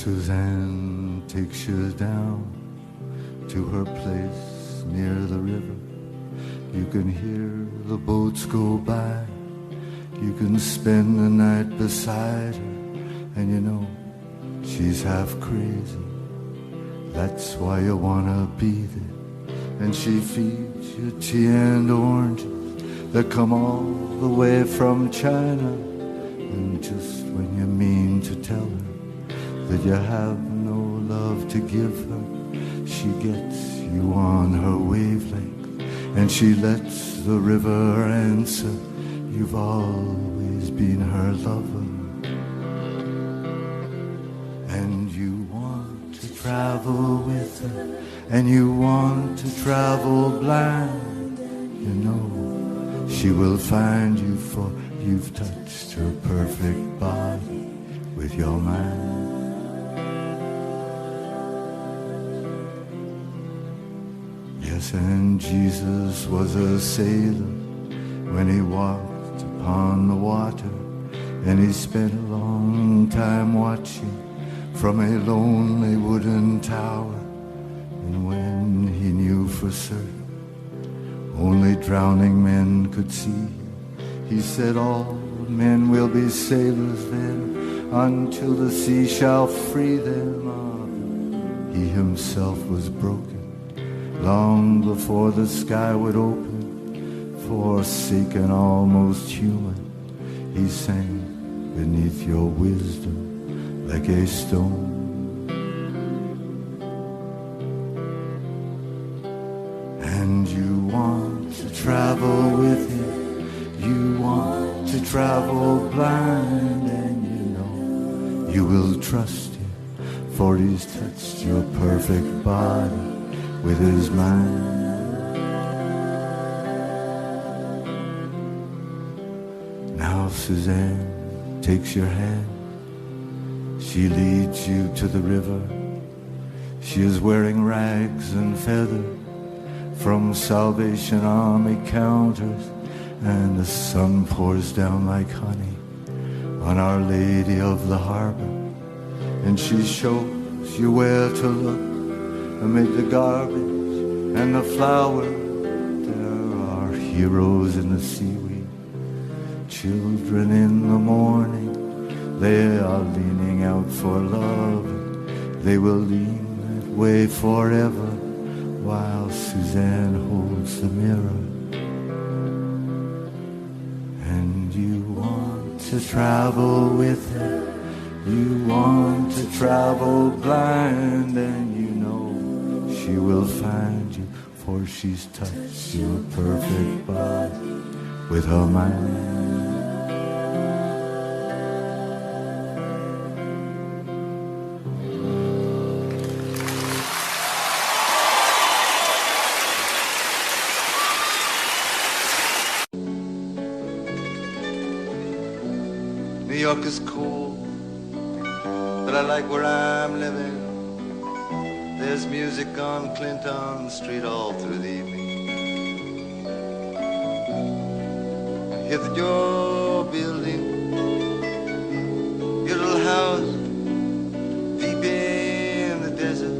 Suzanne takes you down to her place near the river. You can hear the boats go by. You can spend the night beside her. And you know she's half crazy. That's why you wanna be there. And she feeds you tea and oranges that come all the way from China. And just when you mean to tell her that you have no love to give her, she gets you on her wavelength, and she lets the river answer, you've always been her lover. And you want to travel with her, and you want to travel blind. You know she will find you, for you've touched her perfect body with your mind. Yes, and Jesus was a sailor when he walked upon the water, and he spent a long time watching from a lonely wooden tower. And when he knew for certain only drowning men could see him, he said, all men will be sailors then until the sea shall free them. He himself was broken long before the sky would open. Forsaken, almost human, he sank beneath your wisdom like a stone. And you want to travel with him, you want to travel blind, and you know you will trust him, for he's touched your perfect body with his mind. Now Suzanne takes your hand, she leads you to the river. She is wearing rags and feathers from Salvation Army counters, and the sun pours down like honey on Our Lady of the Harbor, and she shows you where to look amid the garbage and the flowers. There are heroes in the seaweed, children in the morning. They are leaning out for love. They will lean that way forever while Suzanne holds the mirror. And you want to travel with her, you want to travel blind, and you know she will find you, for she's touched your perfect body with her mind. New York is cool, but I like where I'm living. There's music on Clinton Street all through the evening. I hear that you're building your little house deep in the desert.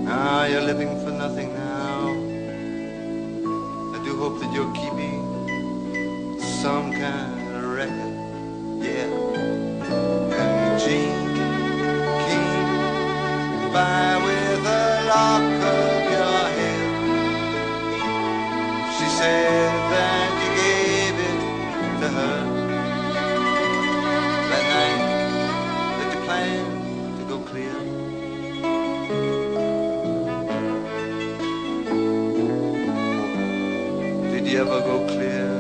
Now you're living for nothing now. I do hope that you're keeping some kind of record, yeah. And Jean came by with a lock of your hair. She said that you gave it to her that night that you planned to go clear. Did you ever go clear?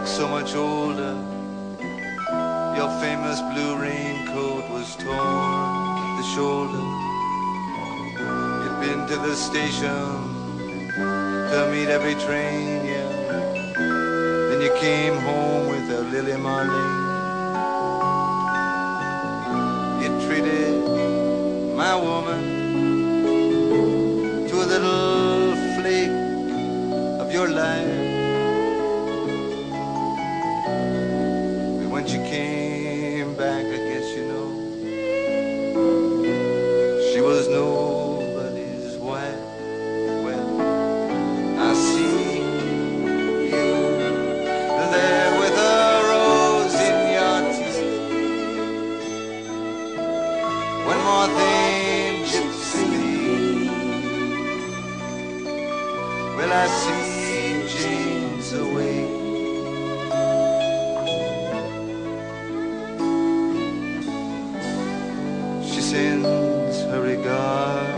So much older. Your famous blue raincoat was torn at the shoulder. You'd been to the station to meet every train, yeah. Then you came home with a Lily Marlene. You treated my woman to a little flake I see Jane's awake. She sends her regard.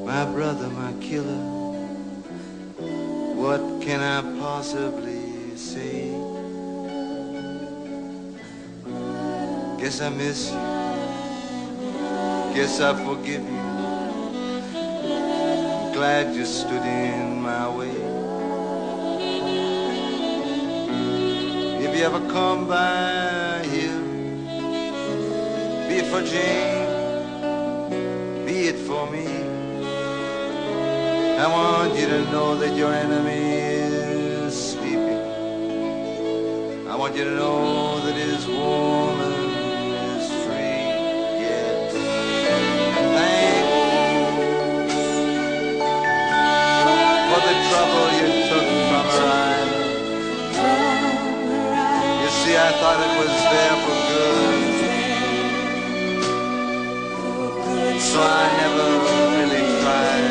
My brother, my killer, what can I possibly say? Guess I miss you, guess I forgive you. I'm glad you stood in my way. If you ever come by here, be it for Jane, be it for me, I want you to know that your enemy is sleeping. I want you to know that his woman is free. Yes. Thanks for the trouble you took from her island. You see, I thought it was there for good, so I never really tried.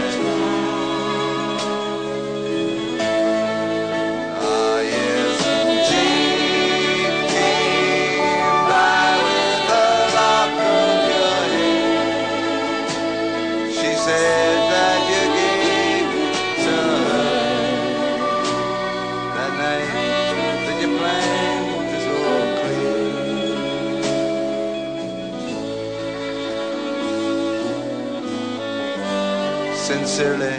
Said that you gave to her that night that you planned to so clear. Sincerely,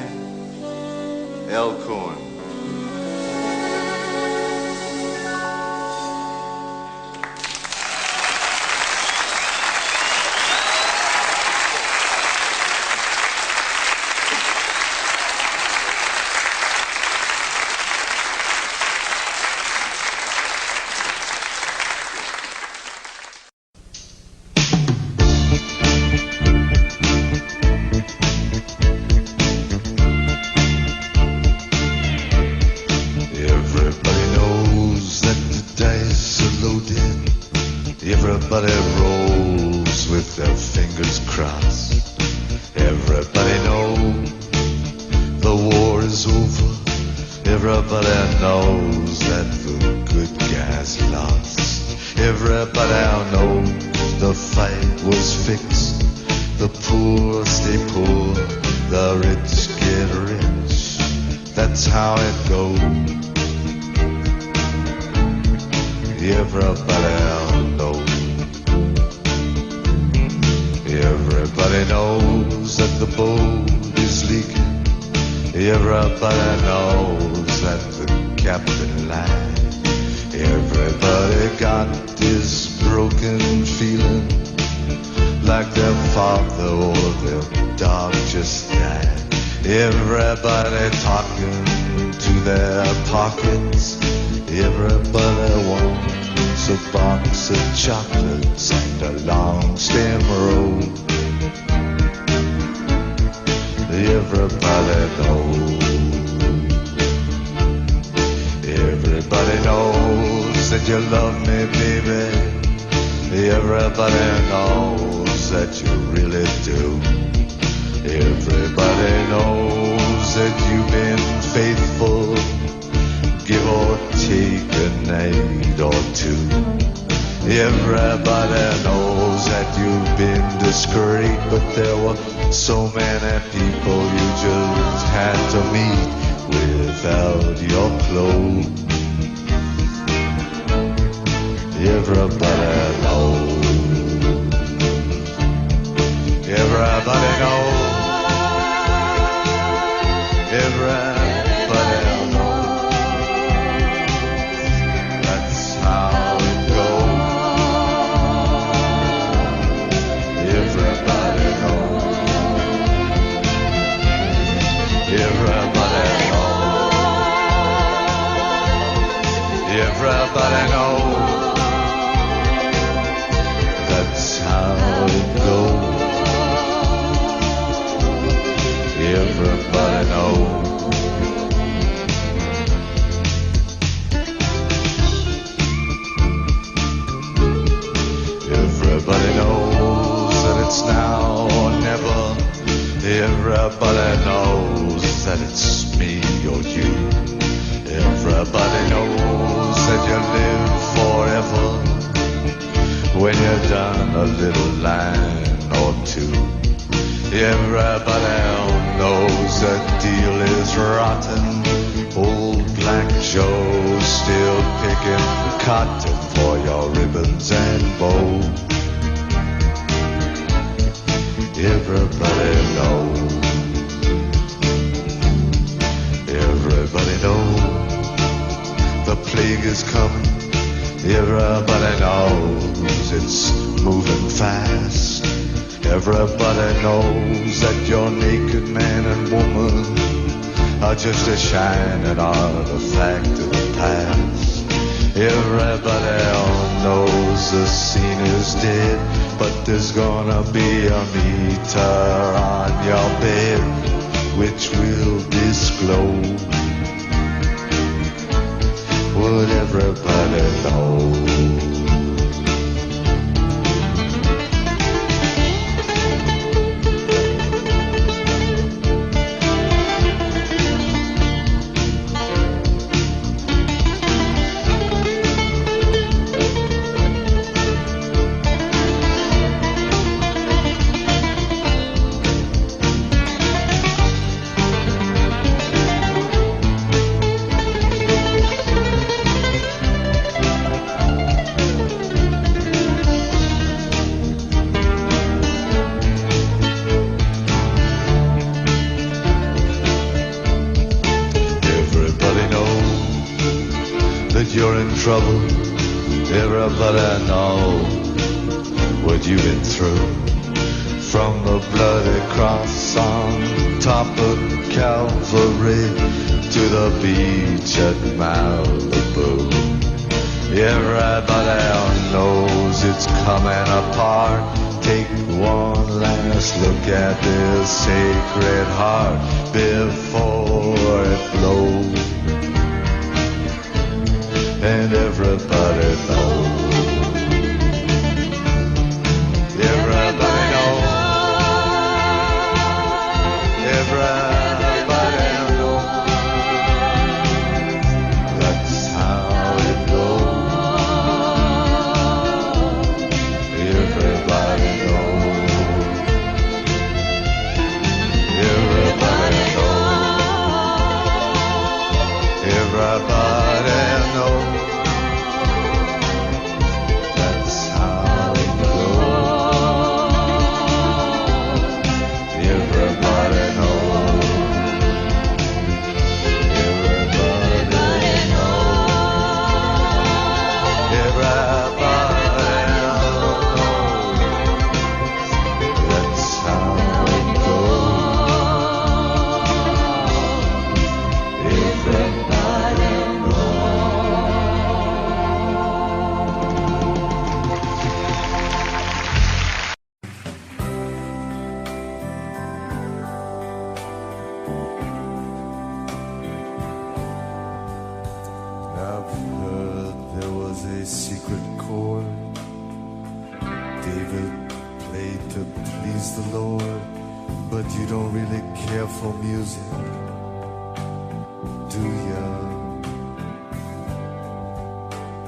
L. Cohen. Everybody rolls with their fingers crossed. Everybody knows the war is over. Everybody knows that the good guys lost. Everybody knows the fight was fixed. The poor stay poor, the rich get rich. That's how it goes. Everybody knows. Everybody knows that the boat is leaking. Everybody knows that the captain lied. Everybody got this broken feeling like their father or their dog just died. Everybody talking to their pockets. Everybody wants a box of chocolates and a long stem road. Everybody knows. Everybody knows that you love me, baby. Everybody knows that you really do. Everybody knows that you've been faithful, give or take a night or two. Everybody knows that you've been discreet, but there were so many people you just had to meet without your clothes. Everybody everybody knows that's how it goes. Everybody knows. Everybody knows that it's now or never. Everybody knows that it's me or you. Everybody knows that you live forever when you've done a little line or two. Everybody knows that deal is rotten. Old Black Joe's still picking cotton for your ribbons and bows. Everybody knows. Everybody knows the plague is coming. Everybody knows it's moving fast. Everybody knows that your naked man and woman are just a shining artifact of the past. Everybody knows the scene is dead, but there's gonna be a meter on your bed which will disclose what everybody knows. Trouble, everybody knows what you've been through. From the bloody cross on top of Calvary to the beach at Malibu. Everybody knows it's coming apart. Take one last look at this sacred heart before it blows. And everybody knows. Everybody knows. Everybody knows. That's how it goes. Everybody knows. Everybody knows. Everybody knows.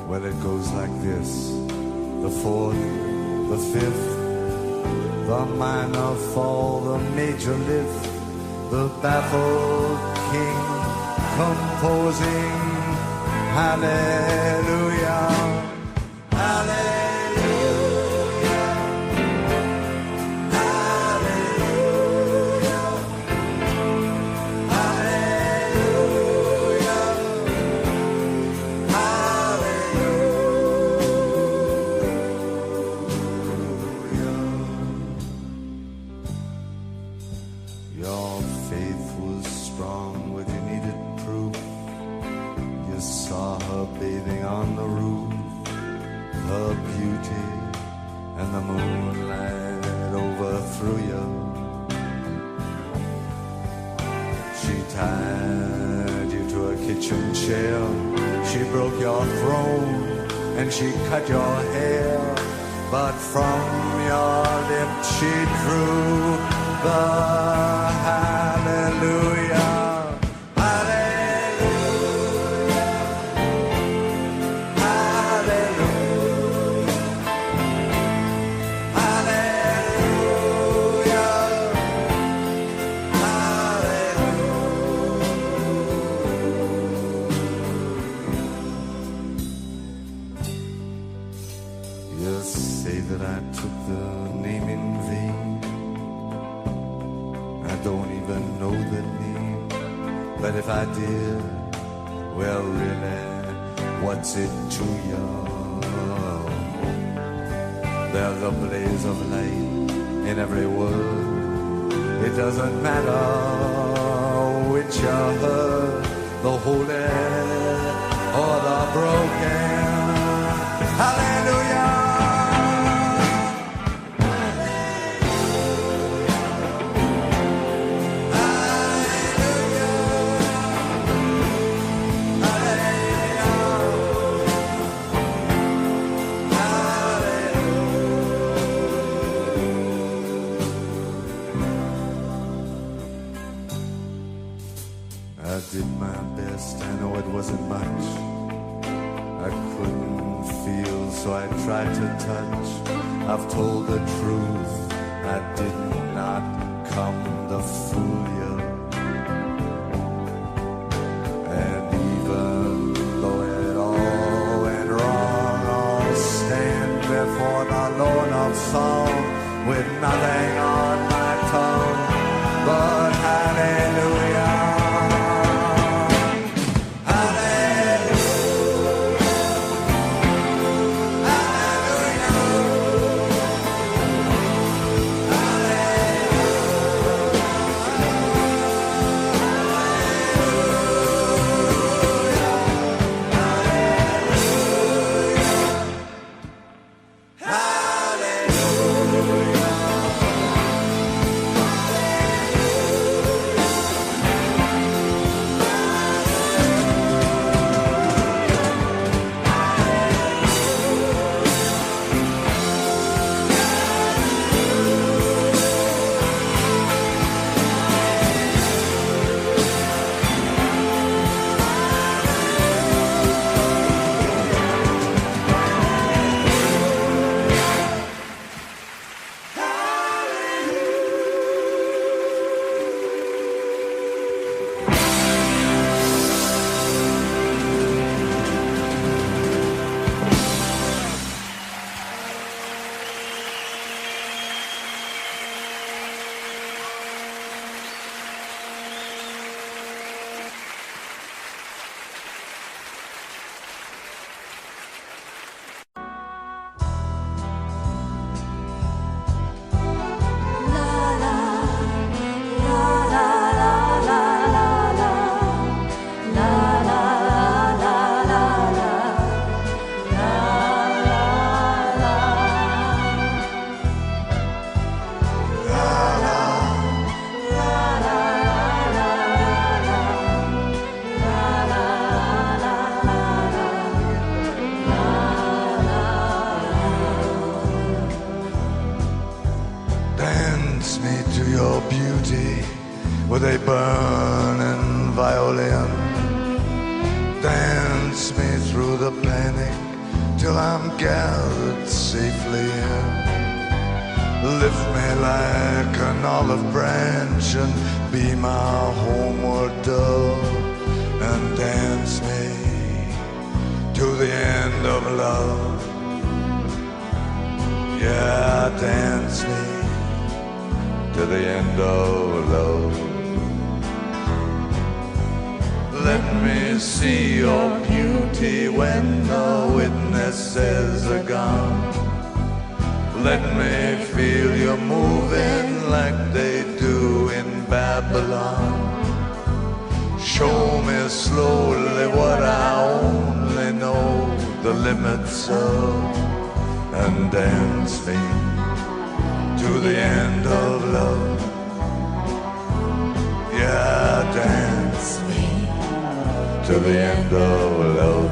Well, it goes like this: the fourth, the fifth, the minor fall, the major lift, the baffled king composing hallelujah, hallelujah. bathing on the roof, the beauty and the moonlight overthrew you. She tied you to a kitchen chair, she broke your throne and she cut your hair, but from your lips she drew the hallelujah. That I took the name in vain. I don't even know the name, but if I did, well really, what's it to you? There's a blaze of light in every word. It doesn't matter which you heard, the holy or the broken. Hallelujah. I did my best, I know it wasn't much. I couldn't feel, so I tried to touch. I've told the truth, I did not come to fool you. And even though it all went wrong, I'll stand before the Lord of Song with nothing on my tongue but hallelujah. With a burning violin, dance me through the panic till I'm gathered safely in. Lift me like an olive branch and be my homeward dove, and dance me to the end of love. Yeah, dance me to the end of love. Let me see your beauty when the witnesses are gone. Let me feel you moving like they do in Babylon. Show me slowly what I only know the limits of, and dance me to the end of love. Yeah, dance me to the end of love.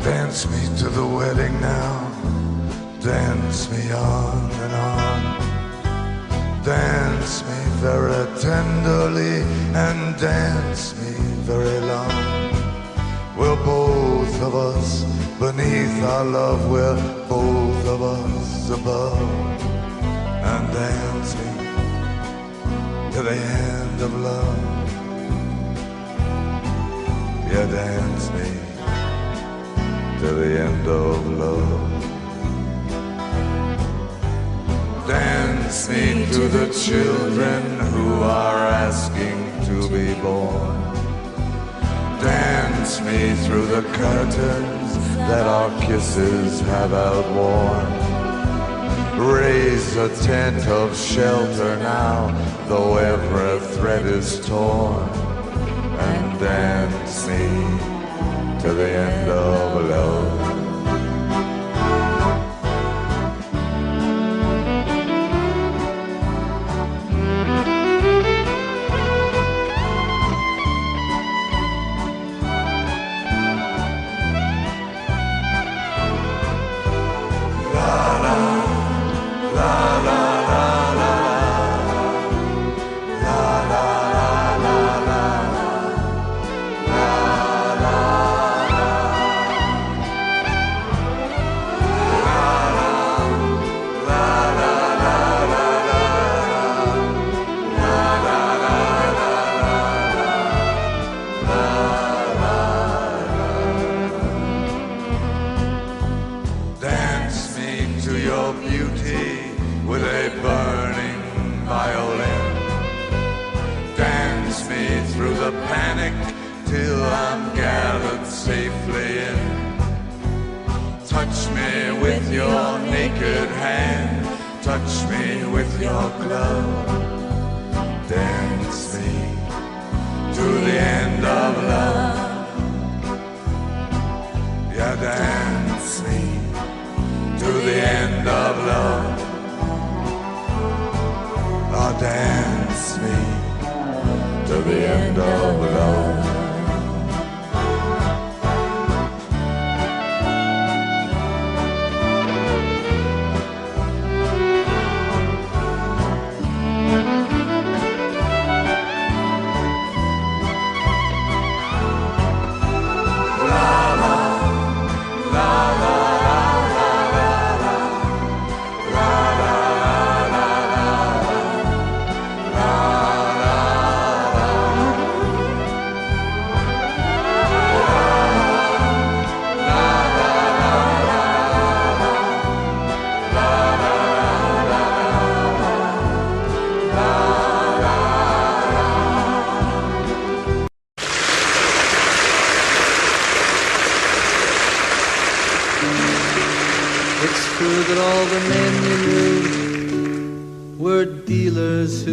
Dance me to the wedding now, dance me on and on. Dance me very tenderly and dance me very long. We're both of us beneath our love, we're both of us above. And dance me to the end of love. Yeah, dance me to the end of love. Dance me to the children who are asking to be born. Dance me through the curtains that our kisses have outworn. Raise a tent of shelter now, though every thread is torn. And dance me to the end of love.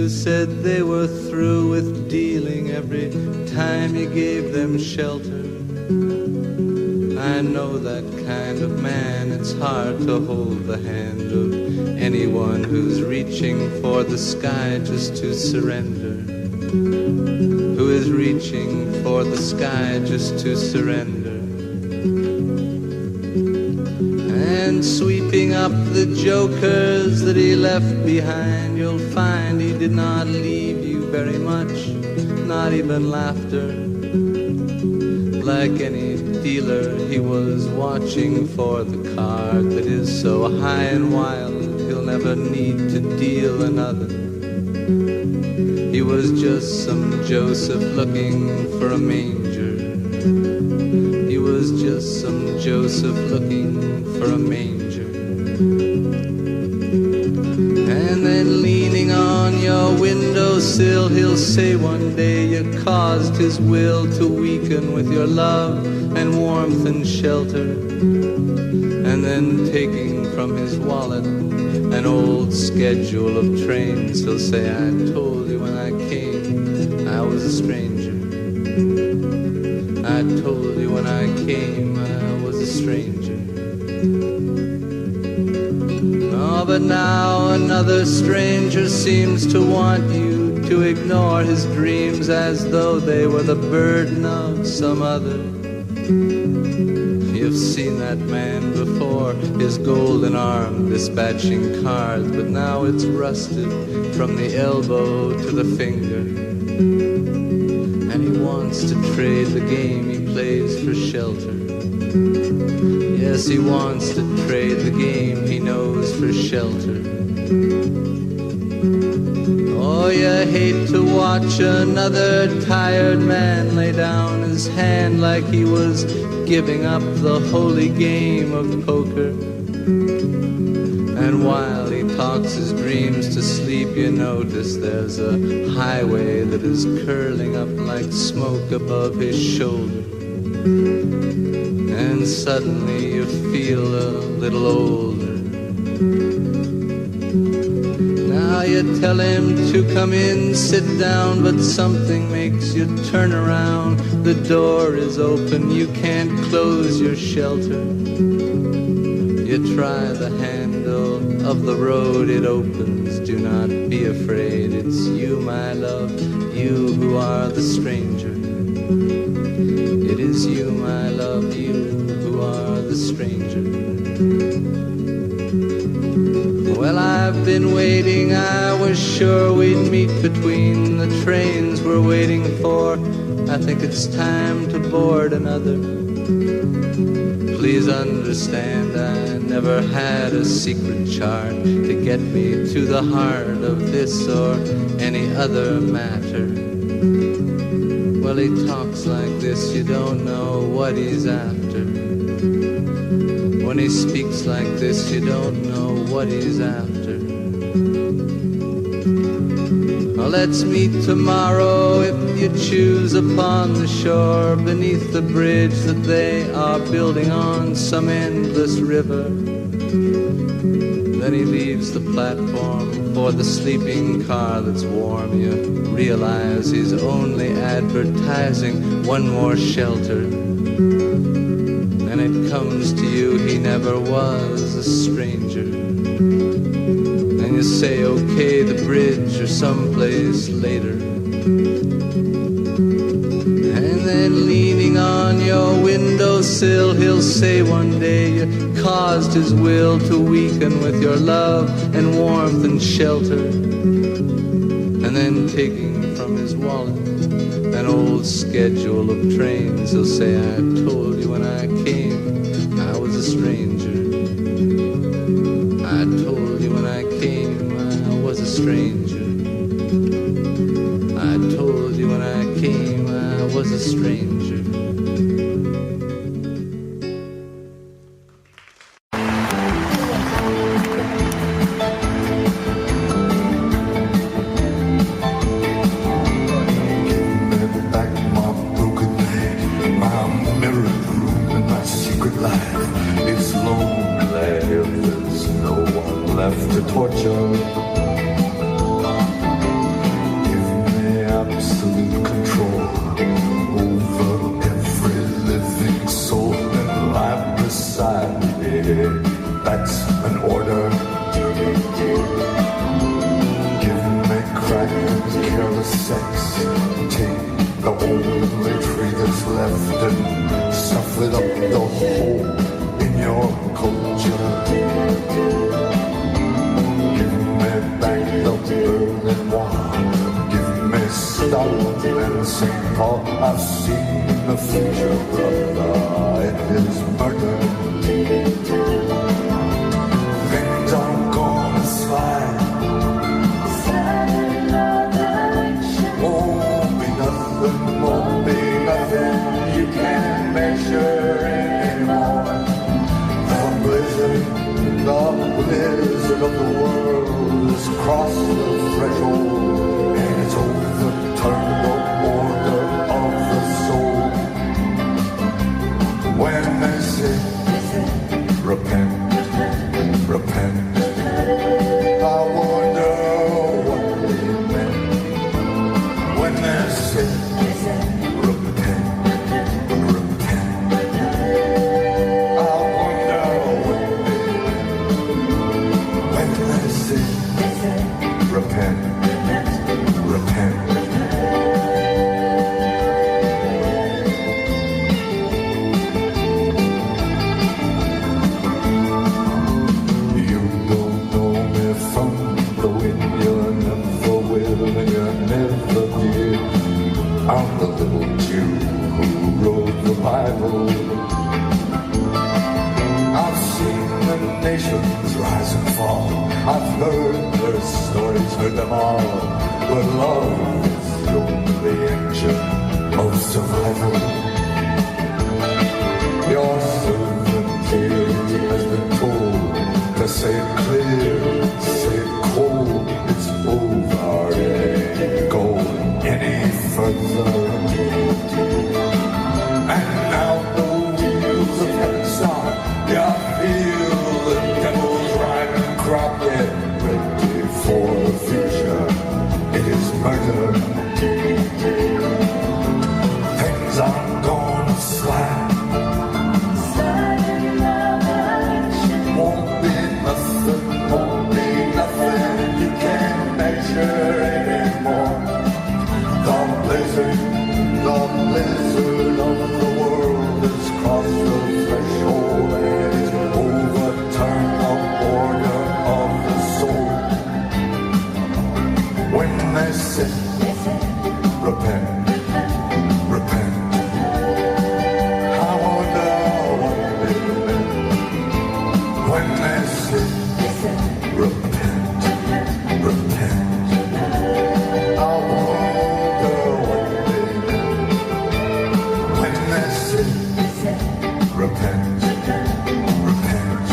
Said they were through with dealing every time you gave them shelter. I know that kind of man. It's hard to hold the hand of anyone who's reaching for the sky just to surrender. Who is reaching for the sky just to surrender. And sweeping up the jokers that he left behind, you'll find he did not leave you very much, not even laughter. Like any dealer, he was watching for the card that is so high and wild he'll never need to deal another. He was just some Joseph looking for a manger. He was just some Joseph looking for a manger. And then leaning on your window windowsill, he'll say one day you caused his will to weaken with your love and warmth and shelter. And then taking from his wallet an old schedule of trains, he'll say, I told you when I came I was a stranger. I told you when I came I was a stranger. Oh, but now another stranger seems to want you to ignore his dreams as though they were the burden of some other. You've seen that man before, his golden arm dispatching cards, but now it's rusted from the elbow to the finger. And he wants to trade the game he plays for shelter. Yes, he wants to trade the game he knows for shelter. Oh, you hate to watch another tired man lay down his hand like he was giving up the holy game of poker. And while he talks his dreams to sleep, you notice there's a highway that is curling up like smoke above his shoulder. And suddenly you feel a little older. Now you tell him to come in, sit down, but something makes you turn around. The door is open, you can't close your shelter. You try the handle of the road, it opens. Do not be afraid, it's you, my love, you who are the stranger. It is you, my love, you who are the stranger. Well, I've been waiting, I was sure we'd meet between the trains we're waiting for. I think it's time to board another. Please understand, I never had a secret chart to get me to the heart of this or any other matter. Well, he talks like this, you don't know what he's after. When he speaks like this, you don't know what he's after. Well, let's meet tomorrow if you choose upon the shore, beneath the bridge that they are building on some endless river. Then he leaves the platform for the sleeping car that's warm. You realize he's only advertising one more shelter. And it comes to you, he never was a stranger. And you say, okay, the bridge or someplace later. And then leaning on your windowsill, he'll say one day you caused his will to weaken with your love and warmth and shelter. And then taking from his wallet an old schedule of trains, he'll say, I told you when I came I was a stranger. I told you when I came I was a stranger. I told you when I came I was a stranger. The blizzard of the world has crossed the threshold, and it's survival. I've seen the nations rise and fall. I've heard their stories, heard them all. But love is the only engine of survival. Your servant here has been told to say it clear, say it cold. It's over, it ain't going any further. And now the wheels of heaven start. Yeah, I feel the devil's riding crop. Get ready for the future. It is murder. Things aren't gonna slide. Won't be nothing, won't be nothing you can't measure anymore. The blizzard of the world has crossed the threshold and it's overturned the border of the soul. When they say, repent, repent, I wonder what they meant. When they say, repent, repent, I wonder what they meant. When they say, repent, repent.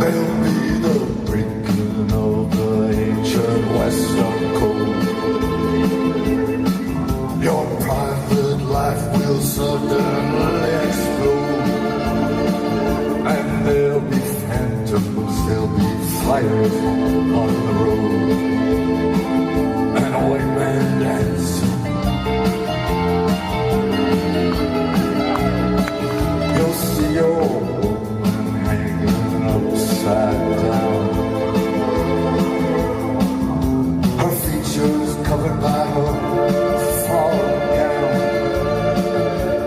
There'll be the breaking of the ancient western code. Your private life will suddenly explode. And there'll be phantoms, there'll be fires on the road. And a white man dancing. You'll see your woman hanging upside down. Her features covered by her fallen gown.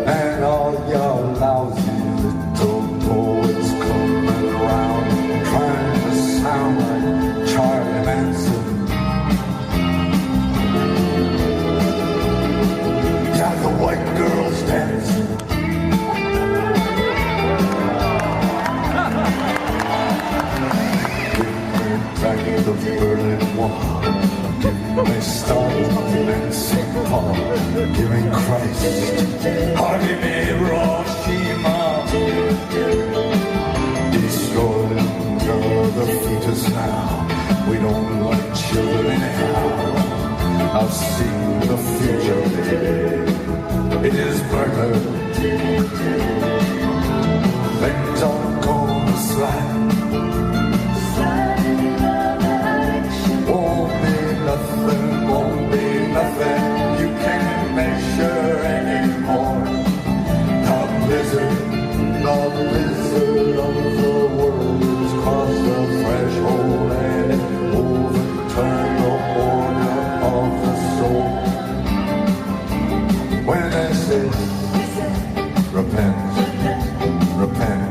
And all your lousy little poets coming around, trying to sound like Charlie Manson. Yeah, the white girl's dancing. Back the Berlin Wall, give me Stalin and St. Paul, give me Christ, or give me Hiroshima. Destroying the fetus now, we don't like children anyhow. I've seen the future, it is murder. Things aren't gonna slide. Won't be nothing you can't measure anymore. The blizzard of the world has crossed the threshold and it overturned the border of the soul. When I say, repent, repent,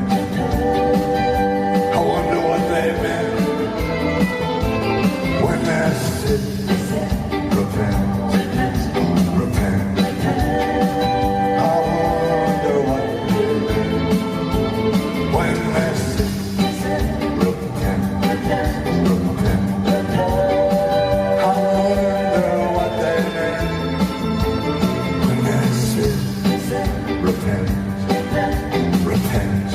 I wonder what they meant. When I say, repent, repent, I wonder what they meant. When I say, repent, repent, I wonder what they meant. When I say, repent, repent.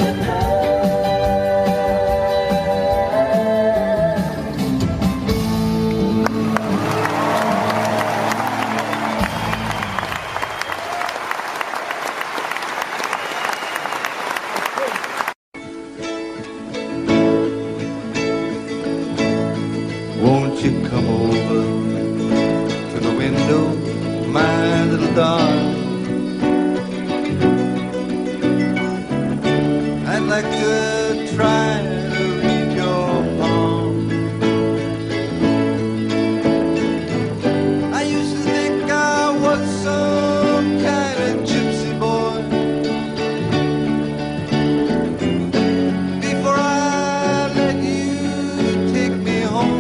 Won't you come over to the window, my little darling? I'd like to try to read your palm. I used to think I was some kind of gypsy boy before I let you take me home.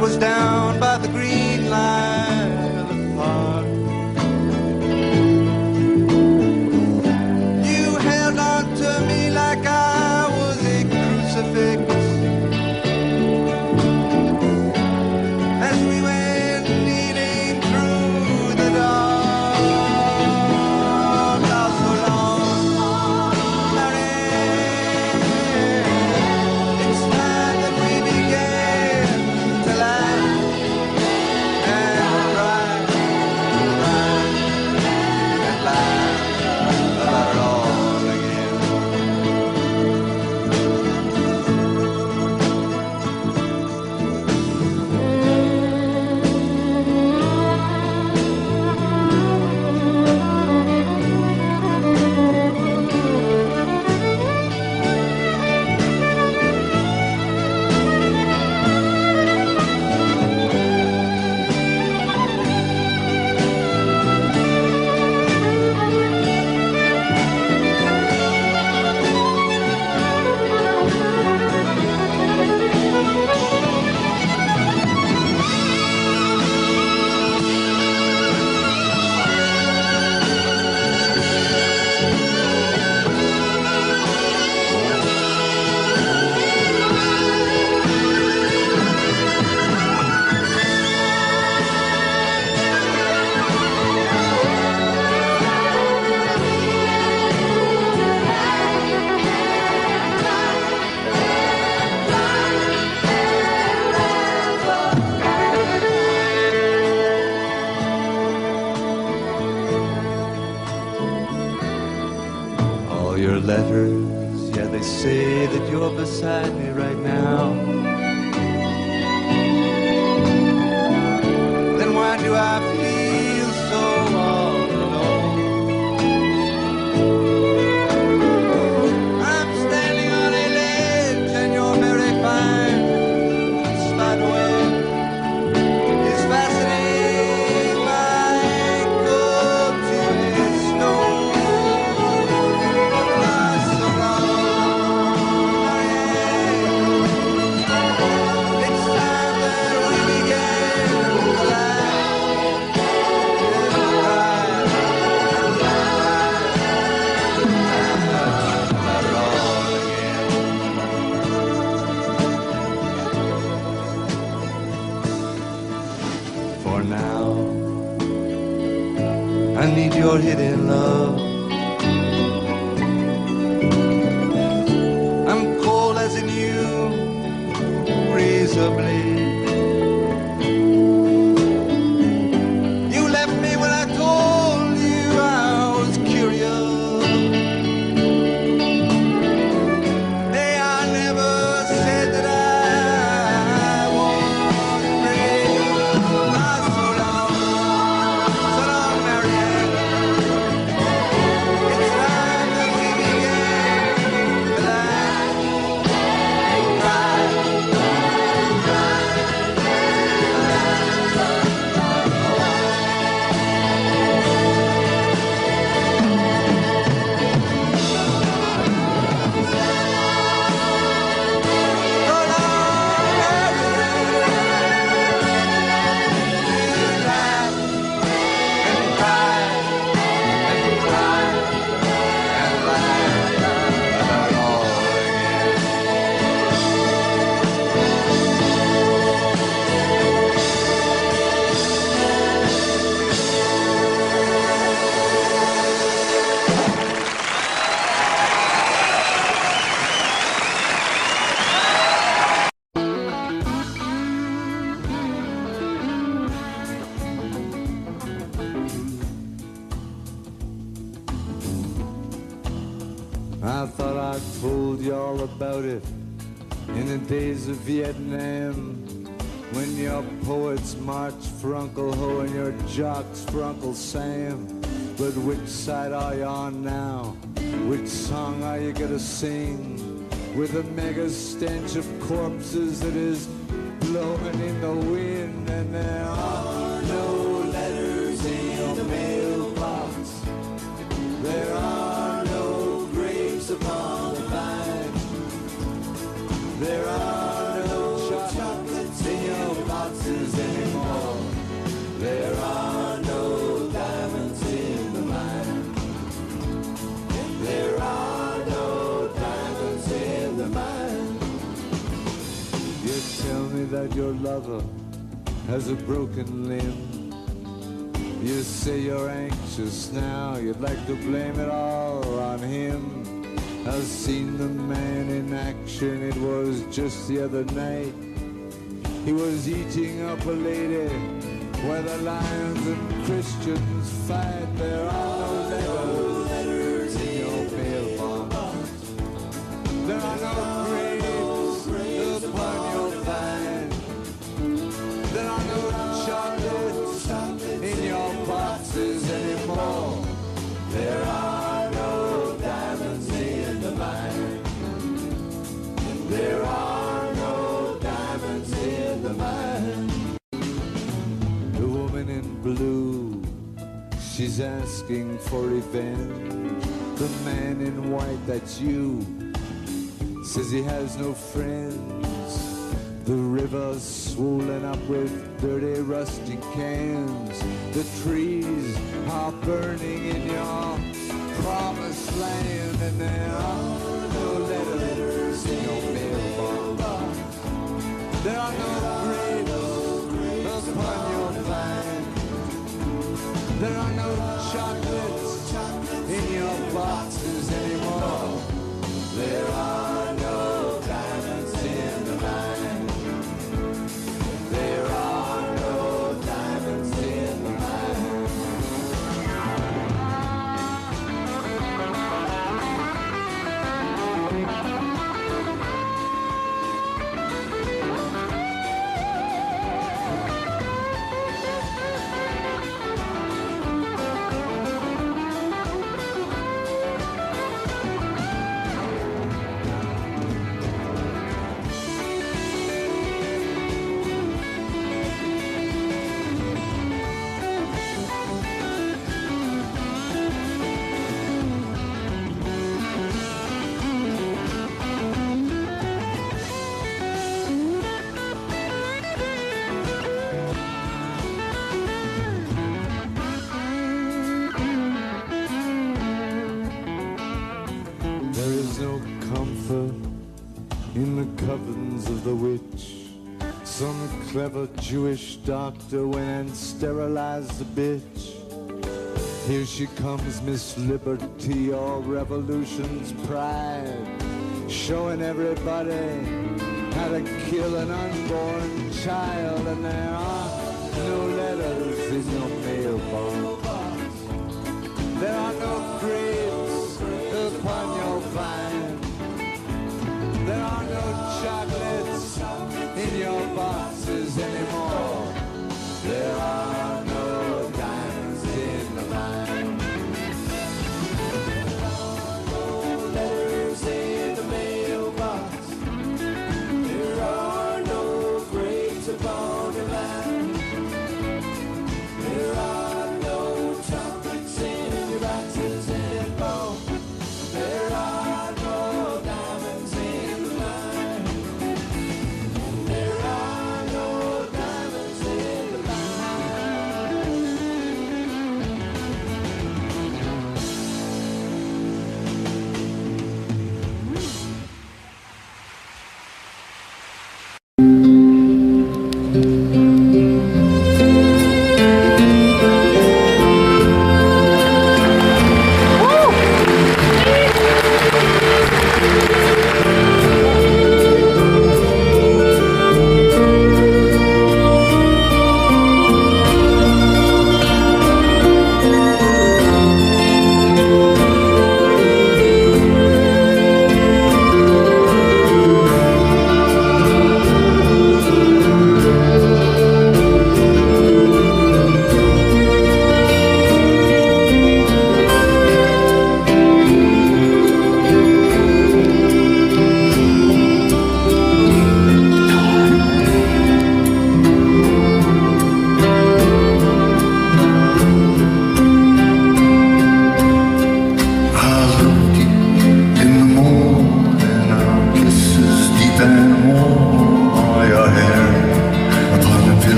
that was down by the green line of the park. You held on to me like I was a crucifix as we went kneeling through the dark. Oh, so long, Marianne. It's time that we began to laugh and cry and laugh about it all again. All your letters, yeah, they say that you're beside me right now. Then why do I feel so all alone? I'm standing on a ledge and you're very fine. Spider web is fastening my ankle to a stone. So long, Marianne. It's time that we began to laugh and cry and laugh about it all again. For now, I need your hidden love. I'm cold as a new razor blade. You left me when I told you I was curious. Nay, I never said that I was brave. So long, Marianne. It's time that we began to laugh and cry and cry. So long, Marianne. Laugh and cry and cry and laugh about it all again. I thought I told you all about it in the days of Vietnam, when your poets marched for Uncle Ho and your jocks for Uncle Sam. But which side are you on now? Which song are you gonna sing? With a mega stench of corpses that is blowing in the wind, and there are no letters in the mailbox. There are no grapes upon the vine. There are no chocolates in your box boxes anymore. There are no diamonds in the mine. There are no diamonds in the mine. You tell me that your lover has a broken limb. You say you're anxious now, you'd like to blame it all on him. I've seen the man in action, it was just the other night. He was eating up a lady where the lions and Christians fight. There are no letters in your mailbox. There are no grapes upon your vine. There are no chocolates in your boxes anymore. There are no diamonds in the mine. There are no diamonds in the mine. The woman in blue, she's asking for revenge. The man in white, that's you, says he has no friends. The river's swollen up with dirty, rusty cans. The trees are burning in your promised land, and there are no letters in your mailbox. There are no grapes upon your vine. There are no chocolates in your boxes anymore. There are no diamonds in the mine. There are no diamonds in the mine. There is no comfort in the covens of the witch. Some clever Jewish doctor went and sterilized the bitch. Here she comes, Miss Liberty, all revolution's pride, showing everybody how to kill an unborn child. And there are no letters in your mailbox. There are no grapes upon your vine. There are no chocolates in your boxes anymore. There are no diamonds in the mine. No letters in the mailbox. There are no grapes upon your vine. There are no chocolates in your boxes anymore. There are no diamonds in the mine. There are no diamonds in the mine.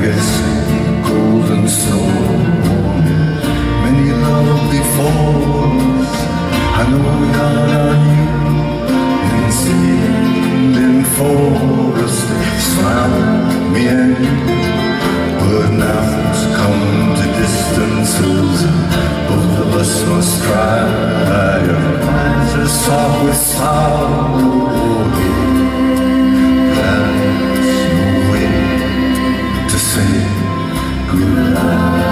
legacy, golden stone. Many lovely falls, I know you're on you. In city and in forest, smile me and you. But now it's come to distances, both of us must cry. Your eyes are soft with sorrow. There's no way to say goodbye.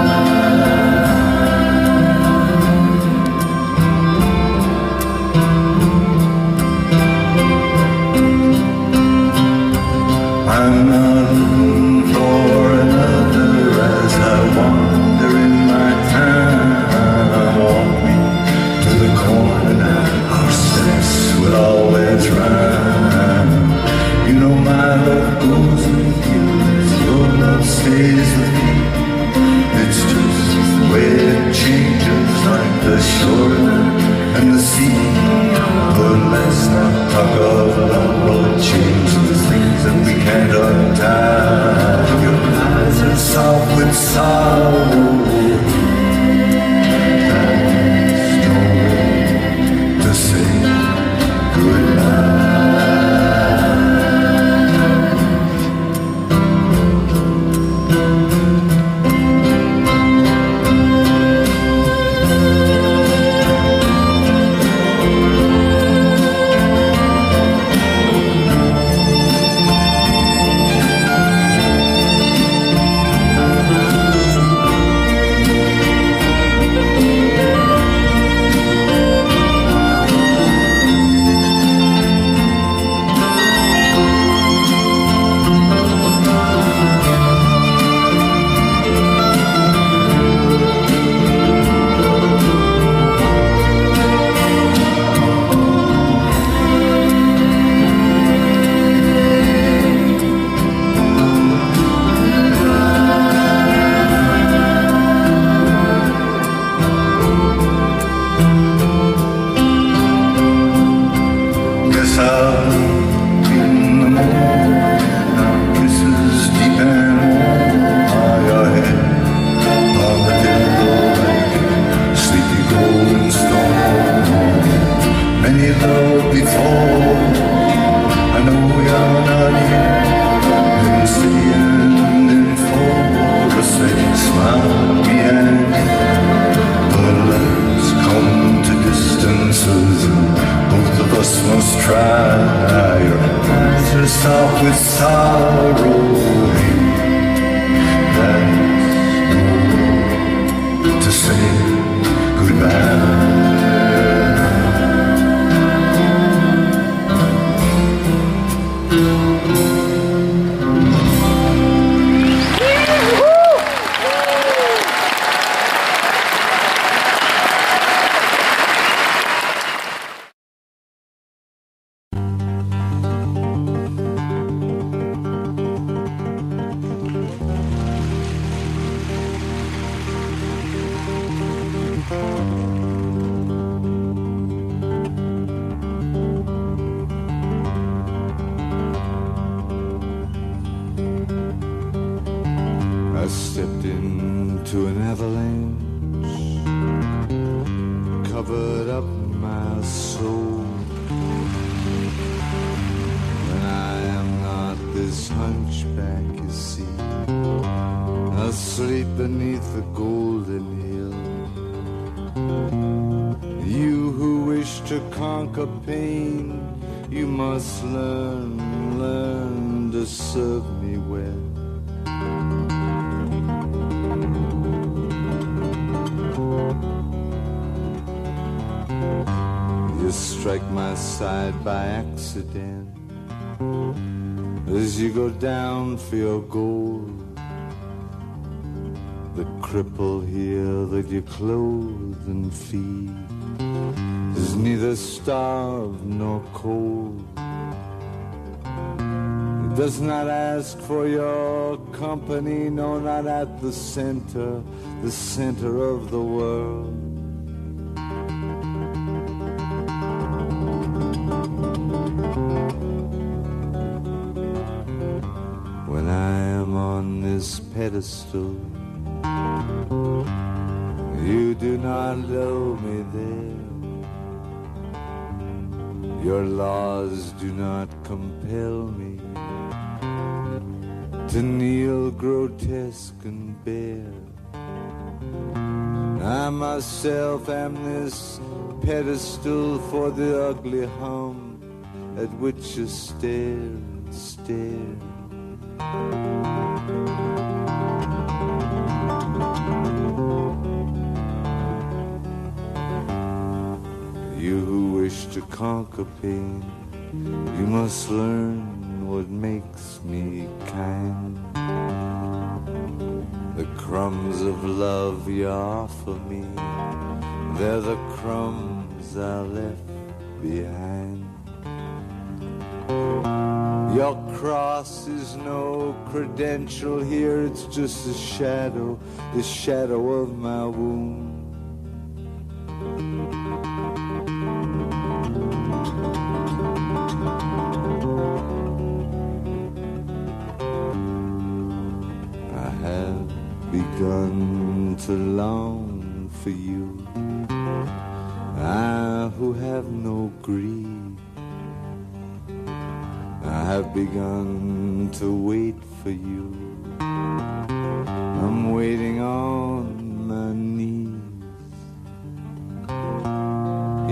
I'm not looking for another as I wander in my town. Walk me to the corner, our steps will always run. You know my love goes with you, your love stays with me. It's just the way it changes, like the shore and the sea. But let's not talk of love or change the things that we can't untie. Your eyes are soft with sorrow. There's no way to say goodbye. I stepped into an avalanche, covered up my soul. And I am not this hunchback, you see, asleep beneath the golden hill. You who wish to conquer pain, you must learn to serve me well. You strike my side by accident as you go down for your gold. The cripple here that you clothe and feed is neither starved nor cold. It does not ask for your company, no, not at the center of the world. When I am on this this pedestal. You do not know me there. Your laws do not compel me to kneel grotesque and bare. I myself am this pedestal for the ugly hum at which you stare and stare. You who wish to conquer pain, you must learn what makes me kind. The crumbs of love you offer me, they're the crumbs I left behind. Your cross is no credential here, it's just the shadow of my wound. I have begun to long for you, I who have no greed. I have begun to wait for you. I'm waiting on my knees.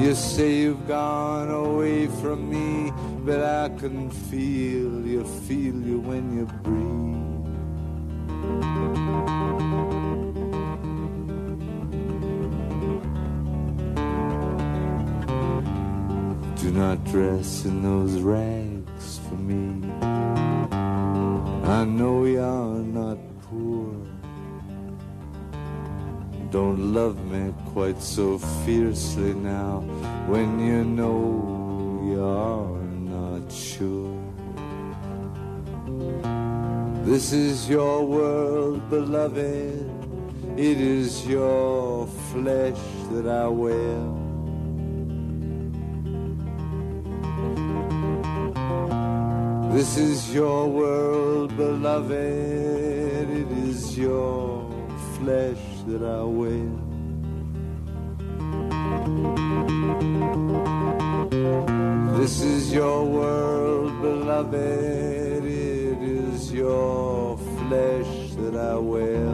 You say you've gone away from me, but I can feel you when you breathe. Do not dress in those rags for me. I know you're not poor. Don't love me quite so fiercely now when you know you're not sure. This is your world, beloved. It is your flesh that I wear. This is your world, beloved. It is your flesh that I wear. This is your world, beloved. It is your flesh that I wear.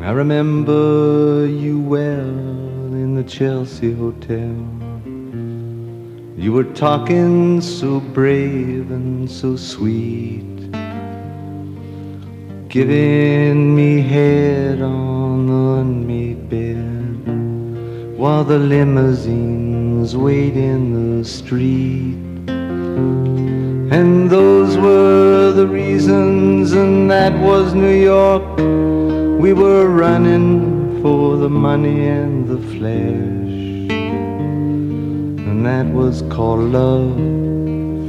I remember you well in the Chelsea Hotel. You were talking so brave and so sweet, giving me head on the unmade bed while the limousines wait in the street. And those were the reasons, and that was New York. We were running for the money and the flesh, and that was called love.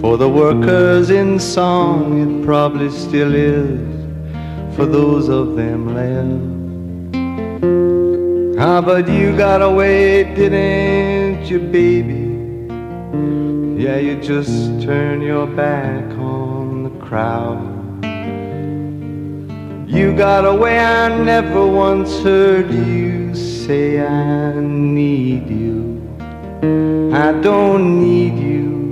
For the workers in song, it probably still is, for those of them left. Ah, but you got away, didn't you, baby? Yeah, you just turn your back on the crowd. You got away, I never once heard you say I need you. I don't need you.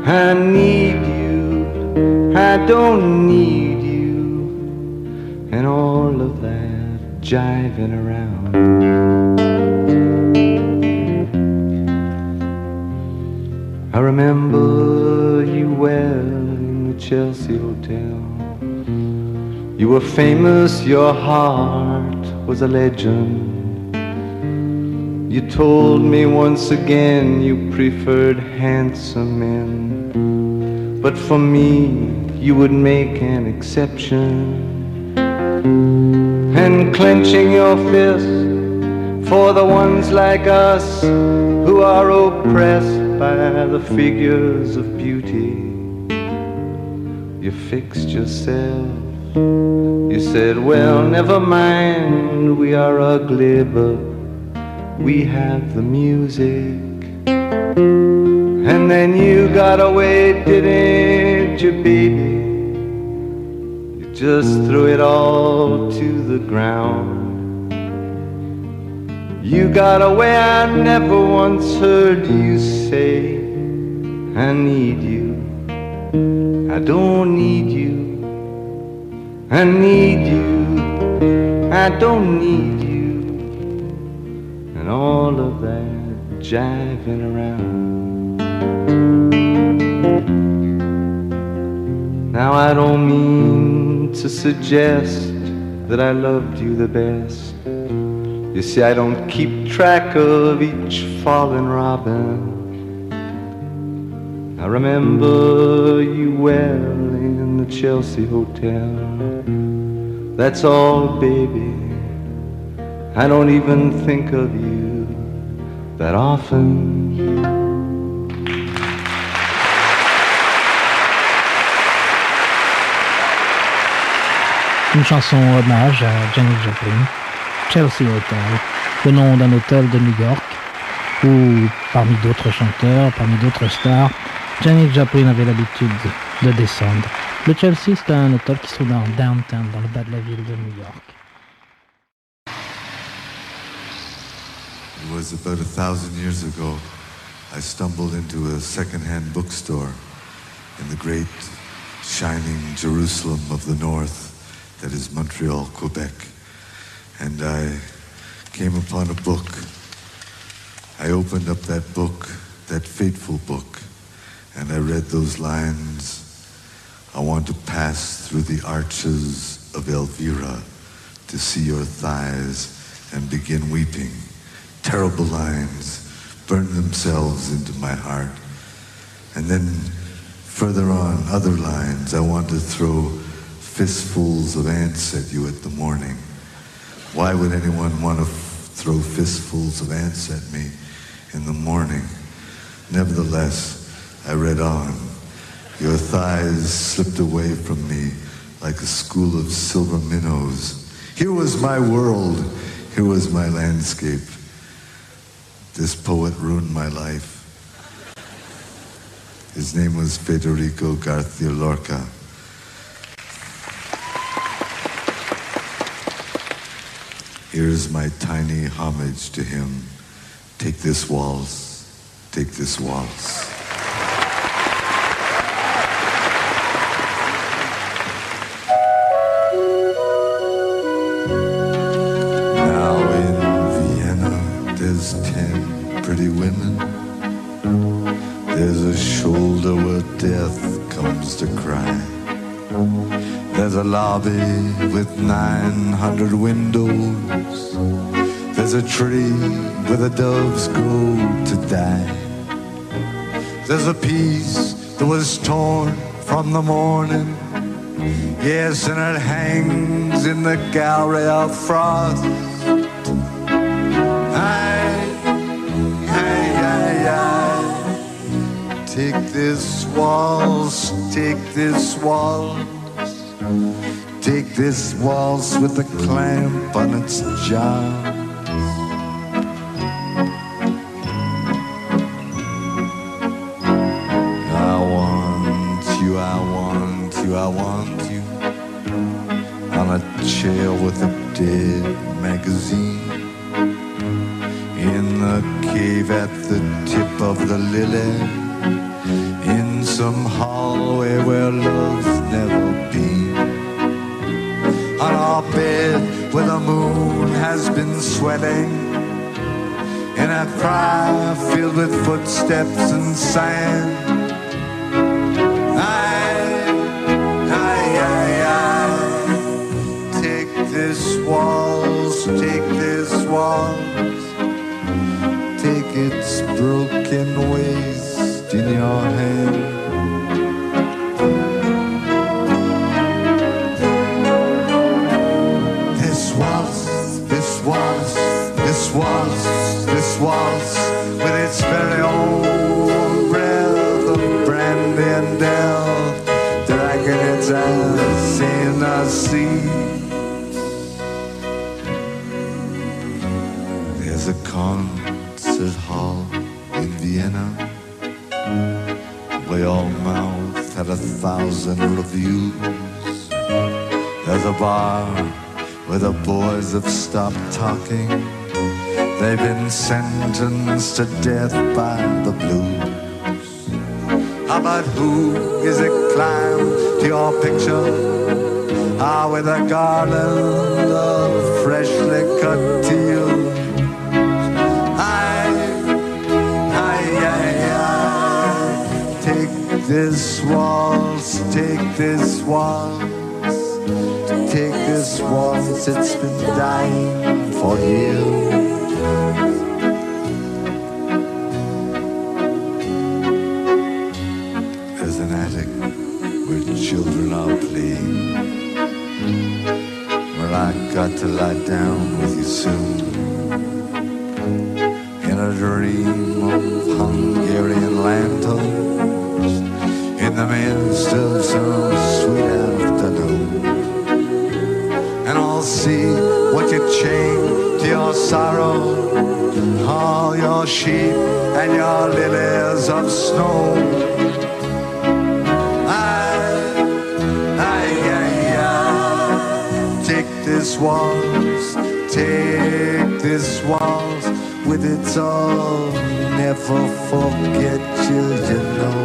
I need you. I don't need you. And all of that jiving around. I remember you well in the Chelsea Hotel. You were famous, your heart was a legend. You told me once again you preferred handsome men, but for me you would make an exception. And clenching your fist for the ones like us who are oppressed by the figures of beauty, you fixed yourself. You said, well, never mind, we are ugly, but we have the music. And then you got away, didn't you, baby? You just threw it all to the ground. You got away, I never once heard you say, I need you, I don't need you. I need you, I don't need you, and all of that jiving around. Now I don't mean to suggest that I loved you the best. You see, I don't keep track of each fallen robin. I remember you well in the Chelsea Hotel. That's all, baby. I don't even think of you that often. Une chanson hommage à Janis Joplin, Chelsea Hotel, le nom d'un hôtel de New York où, parmi d'autres chanteurs, parmi d'autres stars, Janis Joplin avait l'habitude de descendre. Le Chelsea, c'est un hôtel qui se trouve dans downtown, dans le bas de la ville de New York. It was about 1,000 years ago. I stumbled into a second-hand bookstore in the great shining Jerusalem of the North, that is Montreal, Quebec. And I came upon a book. I opened up that book, that fateful book, and I read those lines. I want to pass through the arches of Elvira to see your thighs and begin weeping. Terrible lines burn themselves into my heart. And then further on, other lines. I want to throw fistfuls of ants at you at the morning. Why would anyone want to throw fistfuls of ants at me in the morning? Nevertheless, I read on. Your thighs slipped away from me like a school of silver minnows. Here was my world. Here was my landscape. This poet ruined my life. His name was Federico García Lorca. Here's my tiny homage to him. Take this waltz, take this waltz. There's a lobby with 900 windows. There's a tree where the doves go to die. There's a piece that was torn from the morning. Yes, and it hangs in the gallery of frost. Take this waltz, take this waltz. Take this waltz with the clamp on its jaw. I want you, I want you, I want you on a chair with a dead magazine. In the cave at the tip of the lily. In some hallway where love's never been. On our bed where the moon has been sweating. In a cry filled with footsteps and sand. Take this waltz, take this waltz. Take its broken waist in your hand. This waltz, this waltz, this waltz, this waltz, with its very own breath of brandy and death, dragging its ass in the sea. There's a concert hall in Vienna where your mouth had 1,000 reviews. There's a bar where the boys have stopped talking. They've been sentenced to death by the blues. How about who is it climb to your picture? Ah, with a garland of freshly cut teal. Take this waltz, take this waltz. Take this waltz, it's been dying for years. There's an attic where children are playing, where I got to lie down with you soon. In a dream of Hungarian lanterns, in the midst of some sweet afternoon. And I'll see what you chain to your sorrow, all your sheep and your lilies of snow. Take this waltz, take this waltz, with its all, never forget you, you know.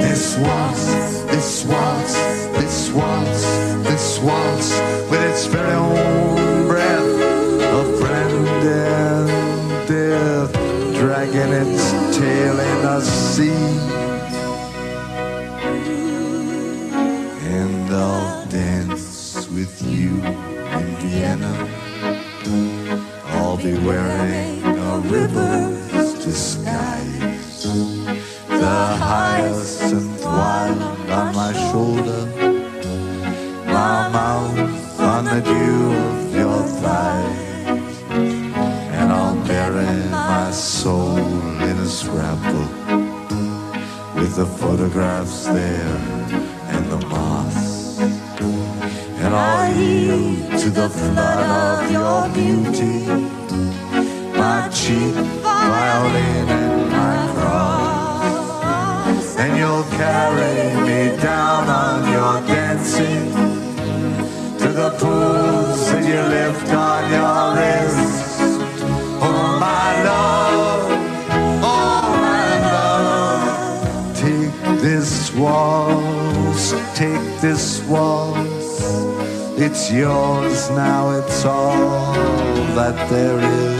This waltz, this waltz, this waltz, this waltz, with its very own breath of brandy and death, dragging its tail in the sea. And I'll dance with you in Vienna. I'll be wearing a river's disguise, the hyacinth wine on my shoulder, my mouth on the dew of your thighs. And I'll bury my soul in a scrapbook with the photographs there and the moss. And I'll yield to the flood of your beauty, my cheap violin and my cross. And you'll carry me down on your dancing to the pools that you lift on your wrist. Oh my love, oh my love, take this waltz, take this waltz. It's yours now, it's all that there is.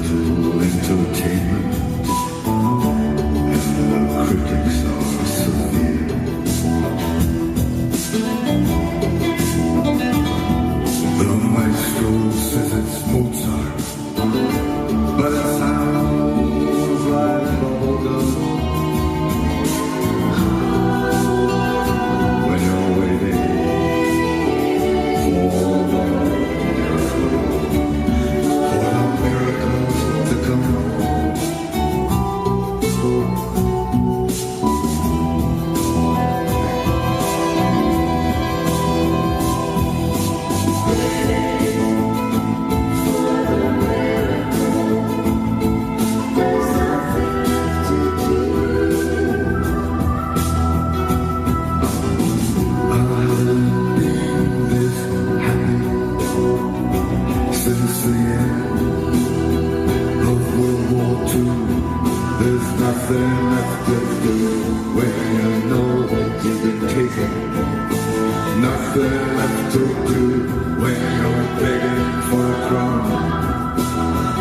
little entertainment, and the critics are severe. The maestro says it's Mozart, but it sounds like bubblegum. When you're waiting for the miracle to come. Since the end of World War II, there's nothing left to do when you know what you've been taking. Nothing left to do when you're begging for a crumb.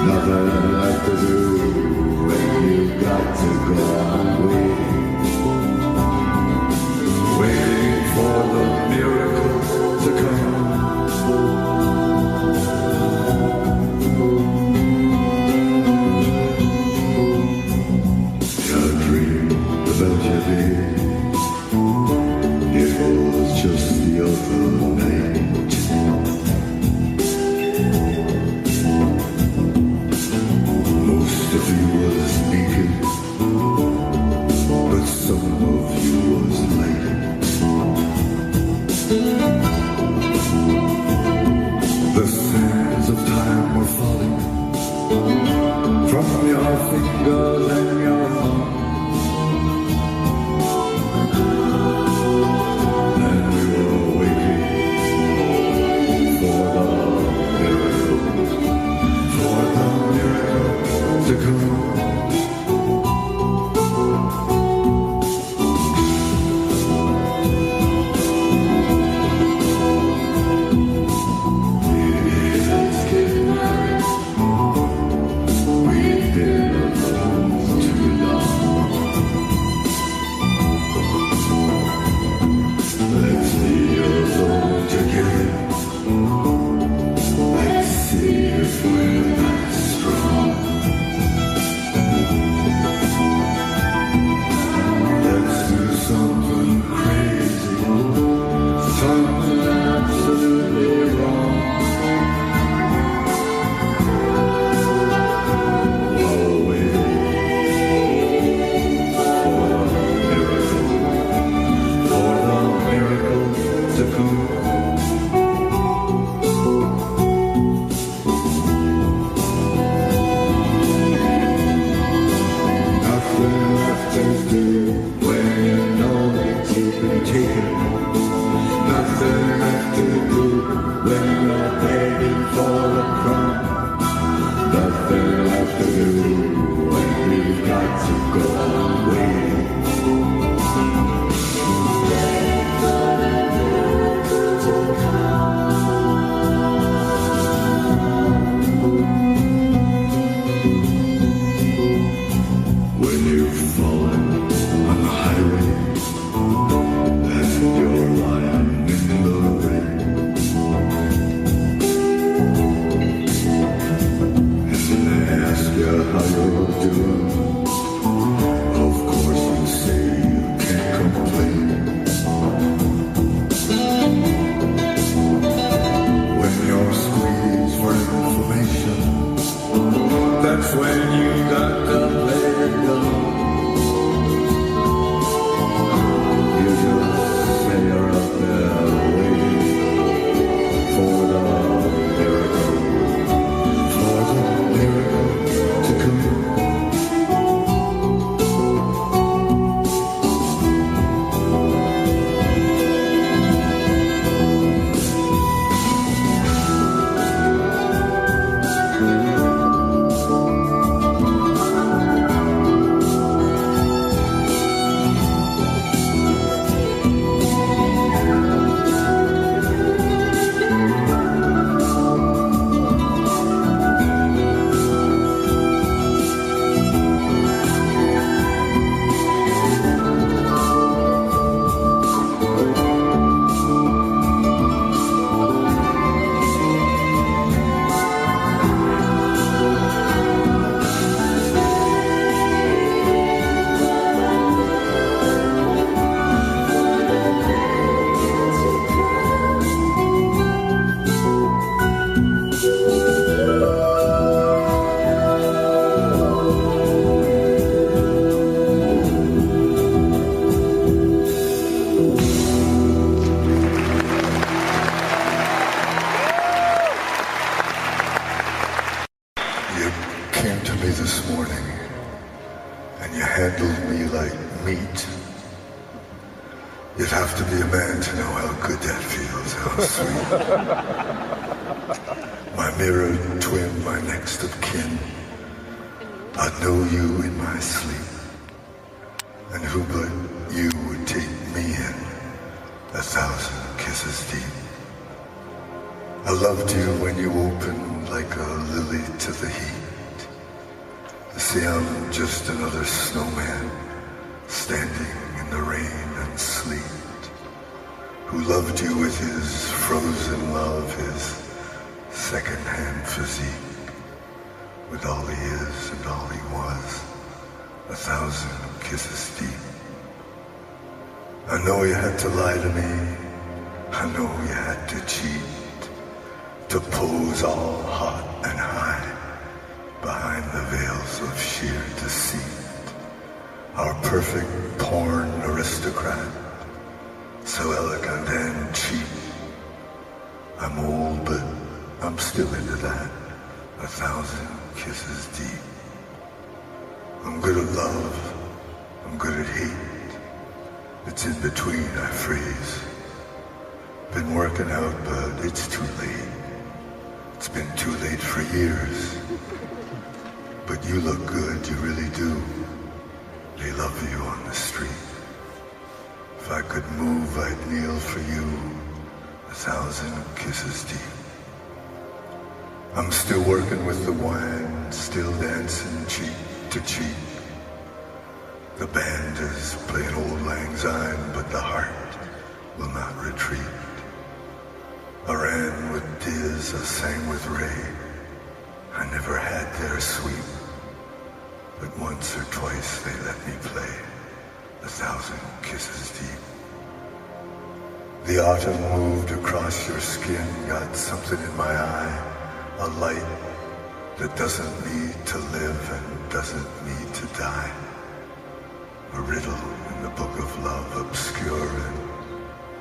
Nothing left to do when you've got to go on waiting for the miracle to come. It was just the other night. Most of you was naked, but some of you was lighted. The sands of time were falling from your fingers and your thumbs. To come. Let's get married. We've been alone too long. Let's be alone together. Let's see if we're that strong. Something crazy, something absolutely wrong. While waiting for the miracle to come. Nothing left to do when you know that you've been taken. Nothing left to do when you're begging for a crumb. Nothing left to do when you've got to go on waiting. When you've fallen on the highway and you're lying in the rain, this morning, and you handled me like meat. You'd have to be a man to know how good that feels, how sweet. My mirror twin, my next of kin, I'd know you in my sleep. And who but you would take me in 1,000 kisses deep? I loved you when you opened like a lily to the heat. See, I'm just another snowman standing in the rain and sleet, who loved you with his frozen love, his second-hand physique, with all he is and all he was, 1,000 kisses deep. I know you had to lie to me, I know you had to cheat, to pose all hot and high behind the veils of sheer deceit. Our perfect porn aristocrat, so elegant and cheap. I'm old, but I'm still into that, 1,000 kisses deep. I'm good at love, I'm good at hate. It's in between I freeze. Been working out, but it's too late. It's been too late for years. But you look good, you really do. They love you on the street. If I could move, I'd kneel for you, 1,000 kisses deep. I'm still working with the wine, still dancing cheek to cheek. The band is playing Old Lang Syne, but the heart will not retreat. I ran with Diz, I sang with Ray. I never had their sweep, but once or twice they let me play 1,000 kisses deep. The autumn moved across your skin, got something in my eye, a light that doesn't need to live and doesn't need to die. A riddle in the book of love, obscure and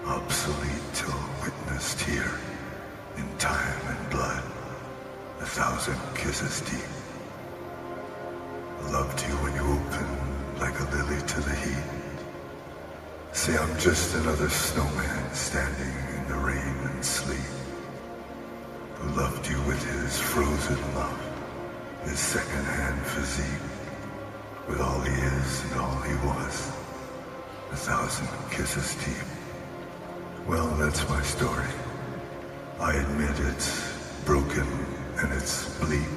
obsolete till witnessed here in time and blood, 1,000 kisses deep. I loved you when you opened like a lily to the heat. See, I'm just another snowman standing in the rain and sleet, who loved you with his frozen love, his second-hand physique, with all he is and all he was, 1,000 kisses deep. Well, that's my story. I admit it's broken and it's bleak,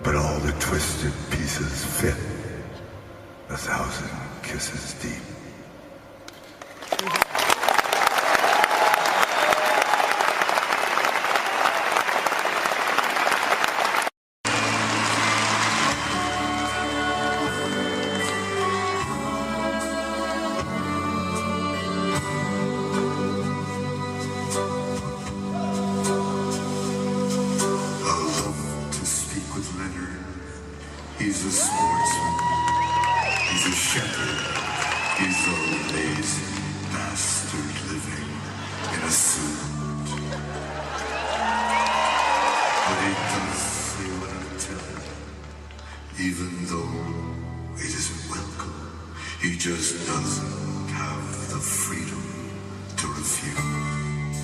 but all the twisted pieces fit, 1,000 kisses deep. He's a sportsman. He's a shepherd. He's a lazy bastard living in a suit. But he does say what I tell him, even though it isn't welcome. He just doesn't have the freedom to refuse.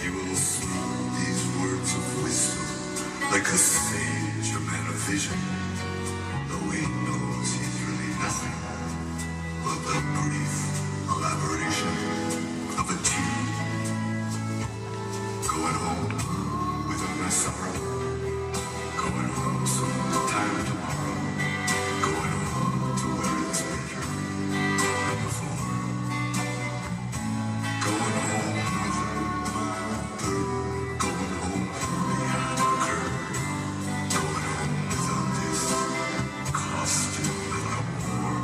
He will speak these words of wisdom like a sage, a man of vision, though he knows he's really nothing but the brief elaboration of a tune. Going home without my sorrow, going home sometime tomorrow, going home to where it's better than before, going home without my burden, going home behind the curtain. Costume that I wore.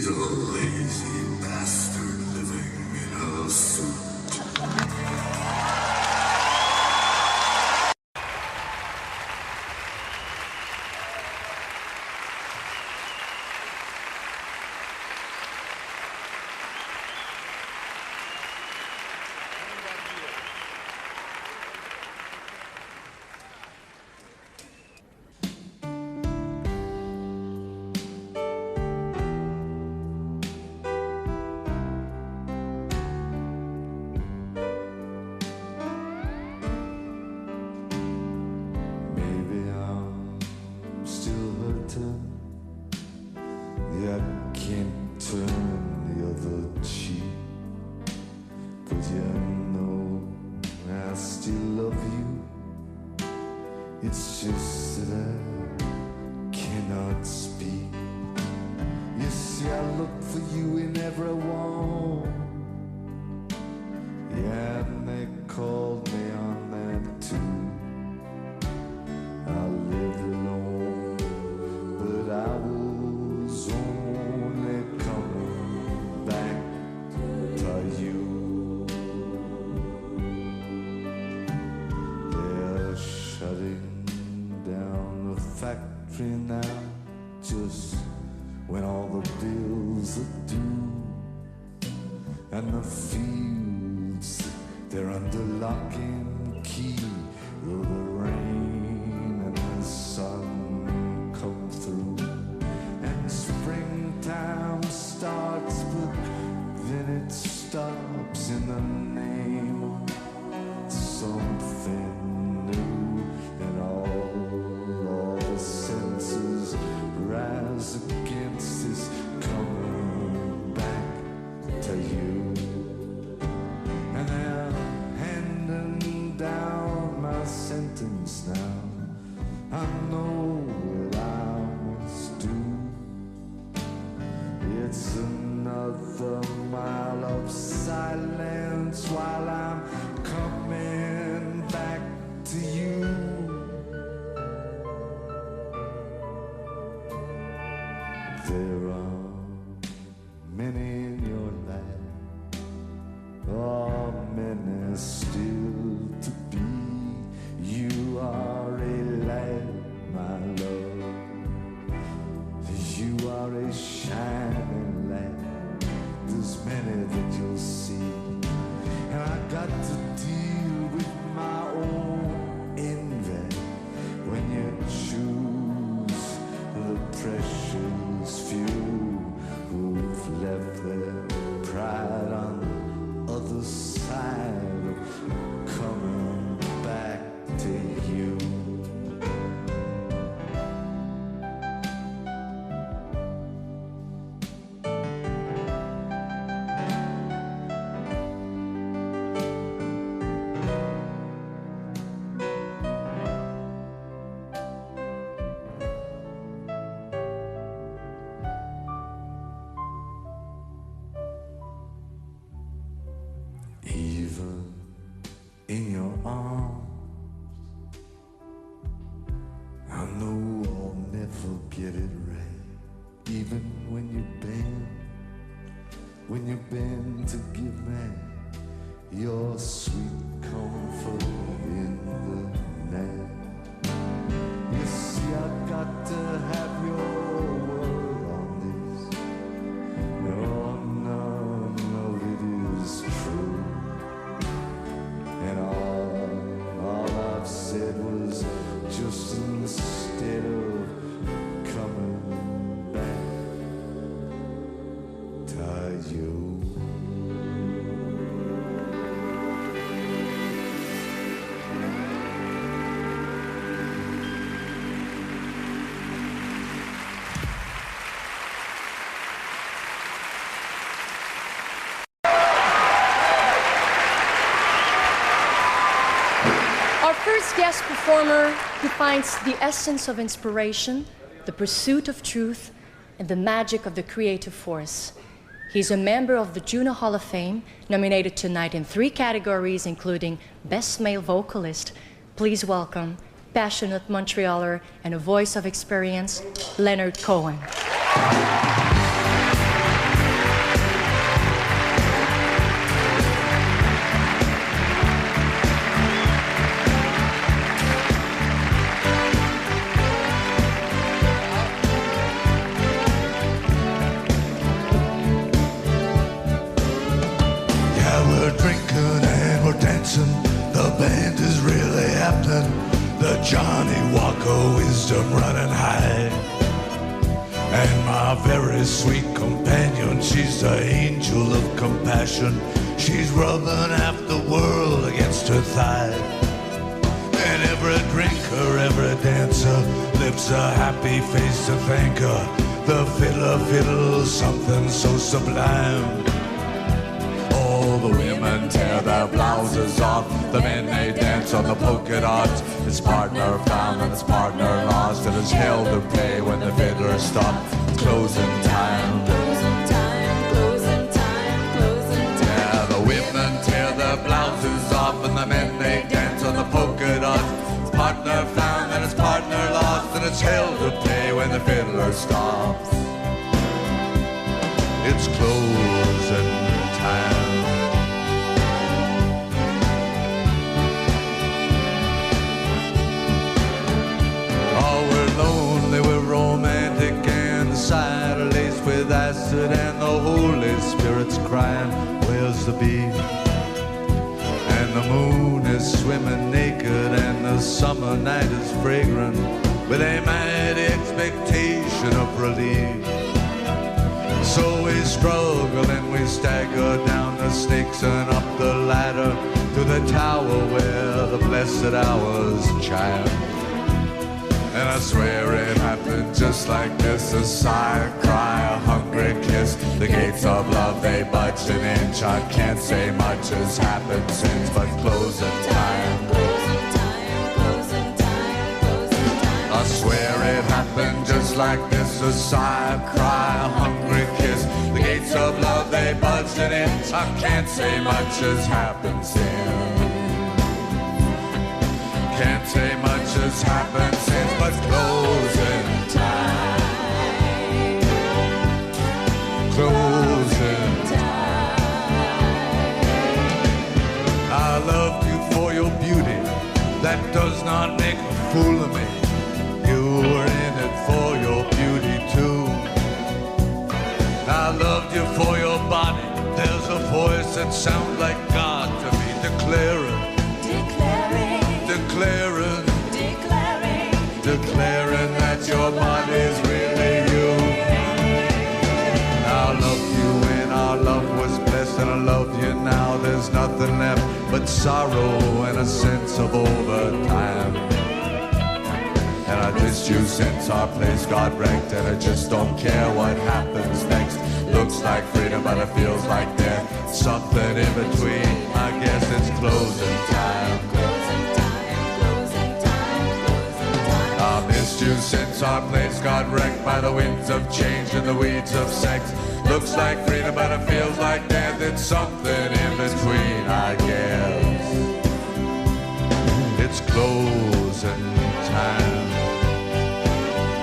He's a lazy bastard living in a suit. In your arms, I know I'll never get it right. Even when you bend to give me your sweet comfort in the night. You see, I got to have your word on this. No, none of it is true. And all I've said was just instead of coming back to you. First guest performer defines the essence of inspiration, the pursuit of truth, and the magic of the creative force. He's a member of the Juno Hall of Fame, nominated tonight in 3 categories, including Best Male Vocalist. Please welcome passionate Montrealer and a voice of experience, Leonard Cohen. we're drinking and we're dancing. The band is really happening. The Johnny Walker wisdom running high. And my very sweet companion, she's the angel of compassion. She's rubbing half the world against her thigh. And every drinker, every dancer lifts a happy face to thank her. The fiddler fiddles something so sublime. All the women tear their blouses off. The men, they dance on the polka dots. His partner found and his partner lost. And his hell to pay when the fiddler stopped. Closing time. Closing time, closing time, closing time. Yeah, the women tear their blouses off. And the men, they dance on the polka dots. His partner found and his partner lost. And it's hell to pay when the fiddler stops. It's closing time. Oh, we're lonely, we're romantic, and the cider laced with acid, and the Holy Spirit's crying, where's the beef? And the moon is swimming naked, and the summer night is fragrant with a mighty expectation of relief. So we struggle and we stagger down the snakes and up the ladder to the tower where the blessed hours chime. And I swear it happened just like this. A sigh, a cry, a hungry kiss. The gates of love, they budge an inch. I can't say much has happened since, but closing time. Closing time, closing time, closing time. I swear it happened just like this. A sigh, a cry, a hungry kiss. The gates of love, they budge an inch. I can't say much has happened since. Can't say much has happened since, but closing time. Closing time. I loved you for your beauty. That does not make a fool of me. You were in it for your beauty too. I loved you for your body. There's a voice that sounds like God to me, declaring, declaring that your body's really you. I loved you when our love was blessed, and I love you now. There's nothing left but sorrow and a sense of overtime. And I dissed you since our place got wrecked, and I just don't care what happens next. Looks like freedom, but it feels like death. Something in between, I guess it's closing time. I missed you since our place got wrecked by the winds of change and the weeds of sex. Looks like freedom, but it feels like death. It's something in between, I guess. It's closing time.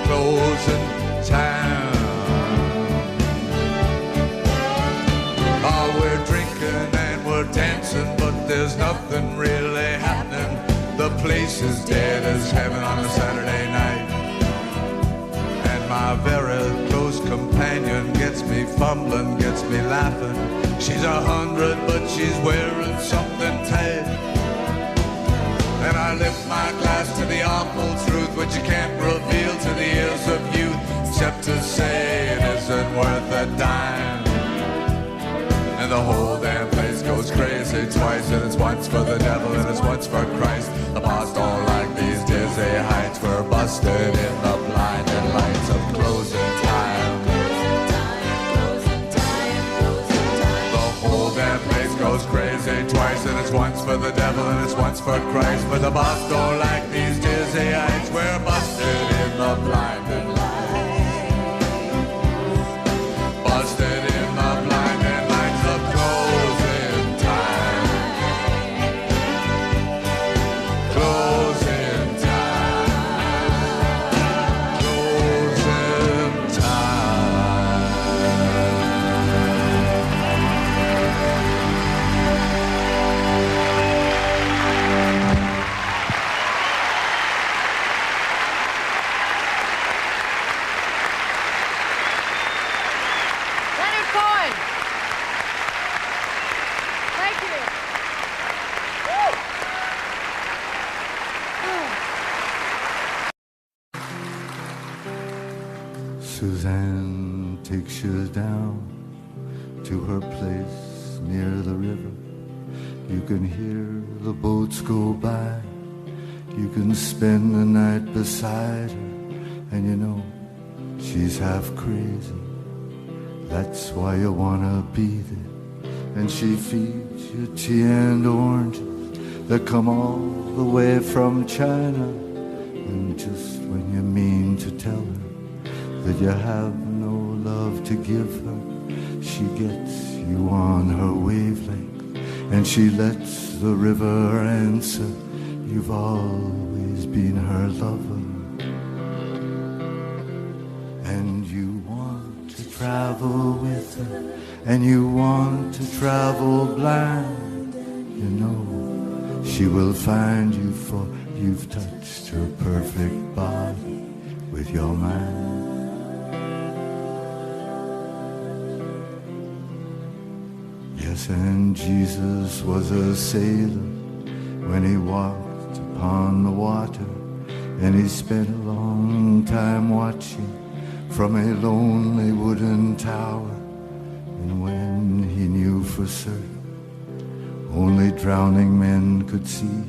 Closing time. Oh, we're drinking and we're dancing, but there's nothing really happening. The place is dead as heaven on a Saturday night. And my very close companion gets me fumbling, gets me laughing. She's 100, but she's wearing something tight. And I lift my glass to the awful truth, which you can't reveal to the ears of youth, except to say it isn't worth a dime. And the whole damn place goes crazy twice, and it's once for the devil and it's once for Christ. The boss don't like these dizzy heights. We're busted in the blinding lights of closing time. The whole damn place goes crazy twice, and it's once for the devil and it's once for Christ. But the boss don't like these dizzy heights. We're busted in the blinding lights. Busted in the blinding lights of closing time. Closing time. Closing time. Suzanne takes you down to her place near the river. You can hear the boats go by. You can spend the night beside her, and you know she's half crazy. That's why you wanna be there. And she feeds you tea and oranges that come all the way from China. And just when you mean to tell her that you have no love to give her, she gets you on her wavelength, and she lets the river answer, you've always been her lover. And you want to travel with her, and you want to travel blind. You know she will find you, for you've touched her perfect body with your mind. Yes, and Jesus was a sailor when he walked upon the water, and he spent a long time watching from a lonely wooden tower. And when he knew for certain only drowning men could see,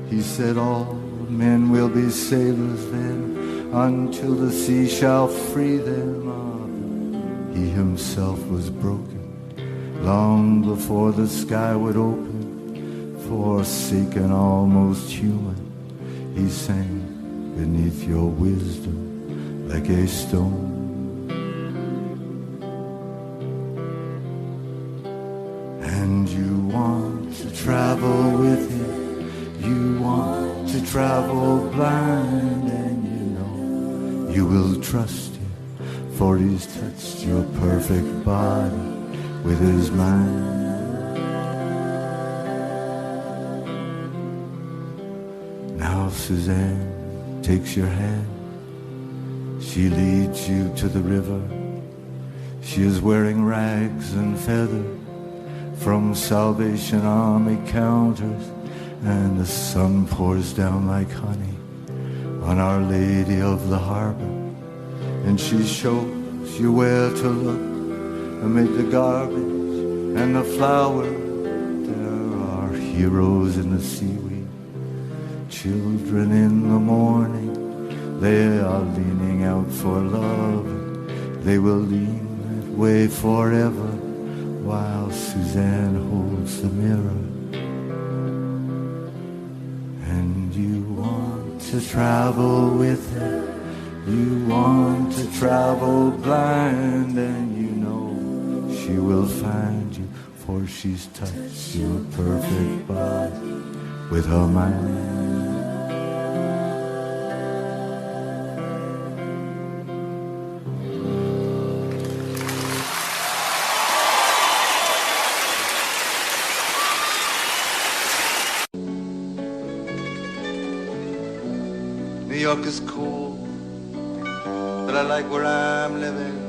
he said, all men will be sailors then, until the sea shall free them. He himself was broken long before the sky would open. Forsaken, almost human, he sank beneath your wisdom like a stone. And you want to travel with him, you want to travel blind, and you know you will trust him, for he's touched your perfect body with his mind. Now Suzanne takes your hand, she leads you to the river. She is wearing rags and feathers from Salvation Army counters, and the sun pours down like honey on Our Lady of the Harbor, and she shows you where to look amid the garbage and the flowers. There are heroes in the seaweed, children in the morning. They are leaning out for love, they will lean that way forever, while Suzanne holds the mirror. And you want to travel with her, you want to travel blind, and you know she will find you, for she's touched your perfect body with her mind. New York is cool, but I like where I'm living.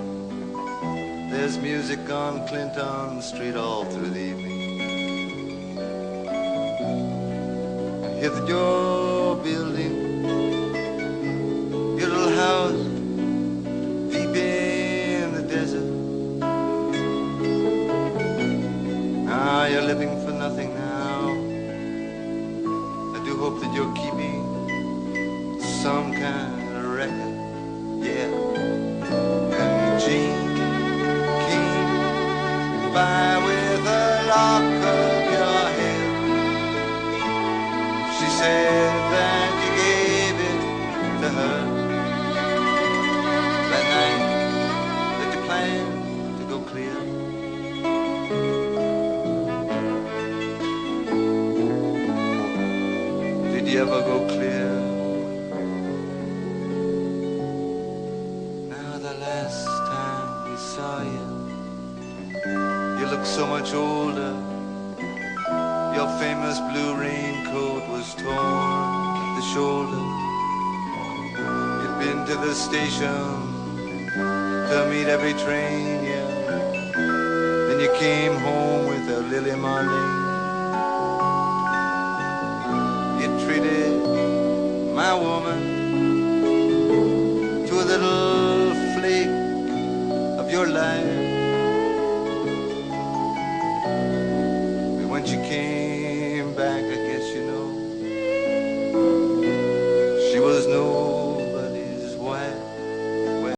There's music on Clinton Street all through the evening. I hear that you're building your little house deep in the desert. Now you're living for nothing now. I do hope that you're keeping some kind of record, yeah. And Jean came by with a lock of your hair. She said that you gave it to her that night that you planned to go clear. Did you ever go clear? So much older, your famous blue raincoat was torn at the shoulder. You'd been to the station to meet every train, yeah. Then you came home with a Lily Marlene. You treated my woman to a little flake you can.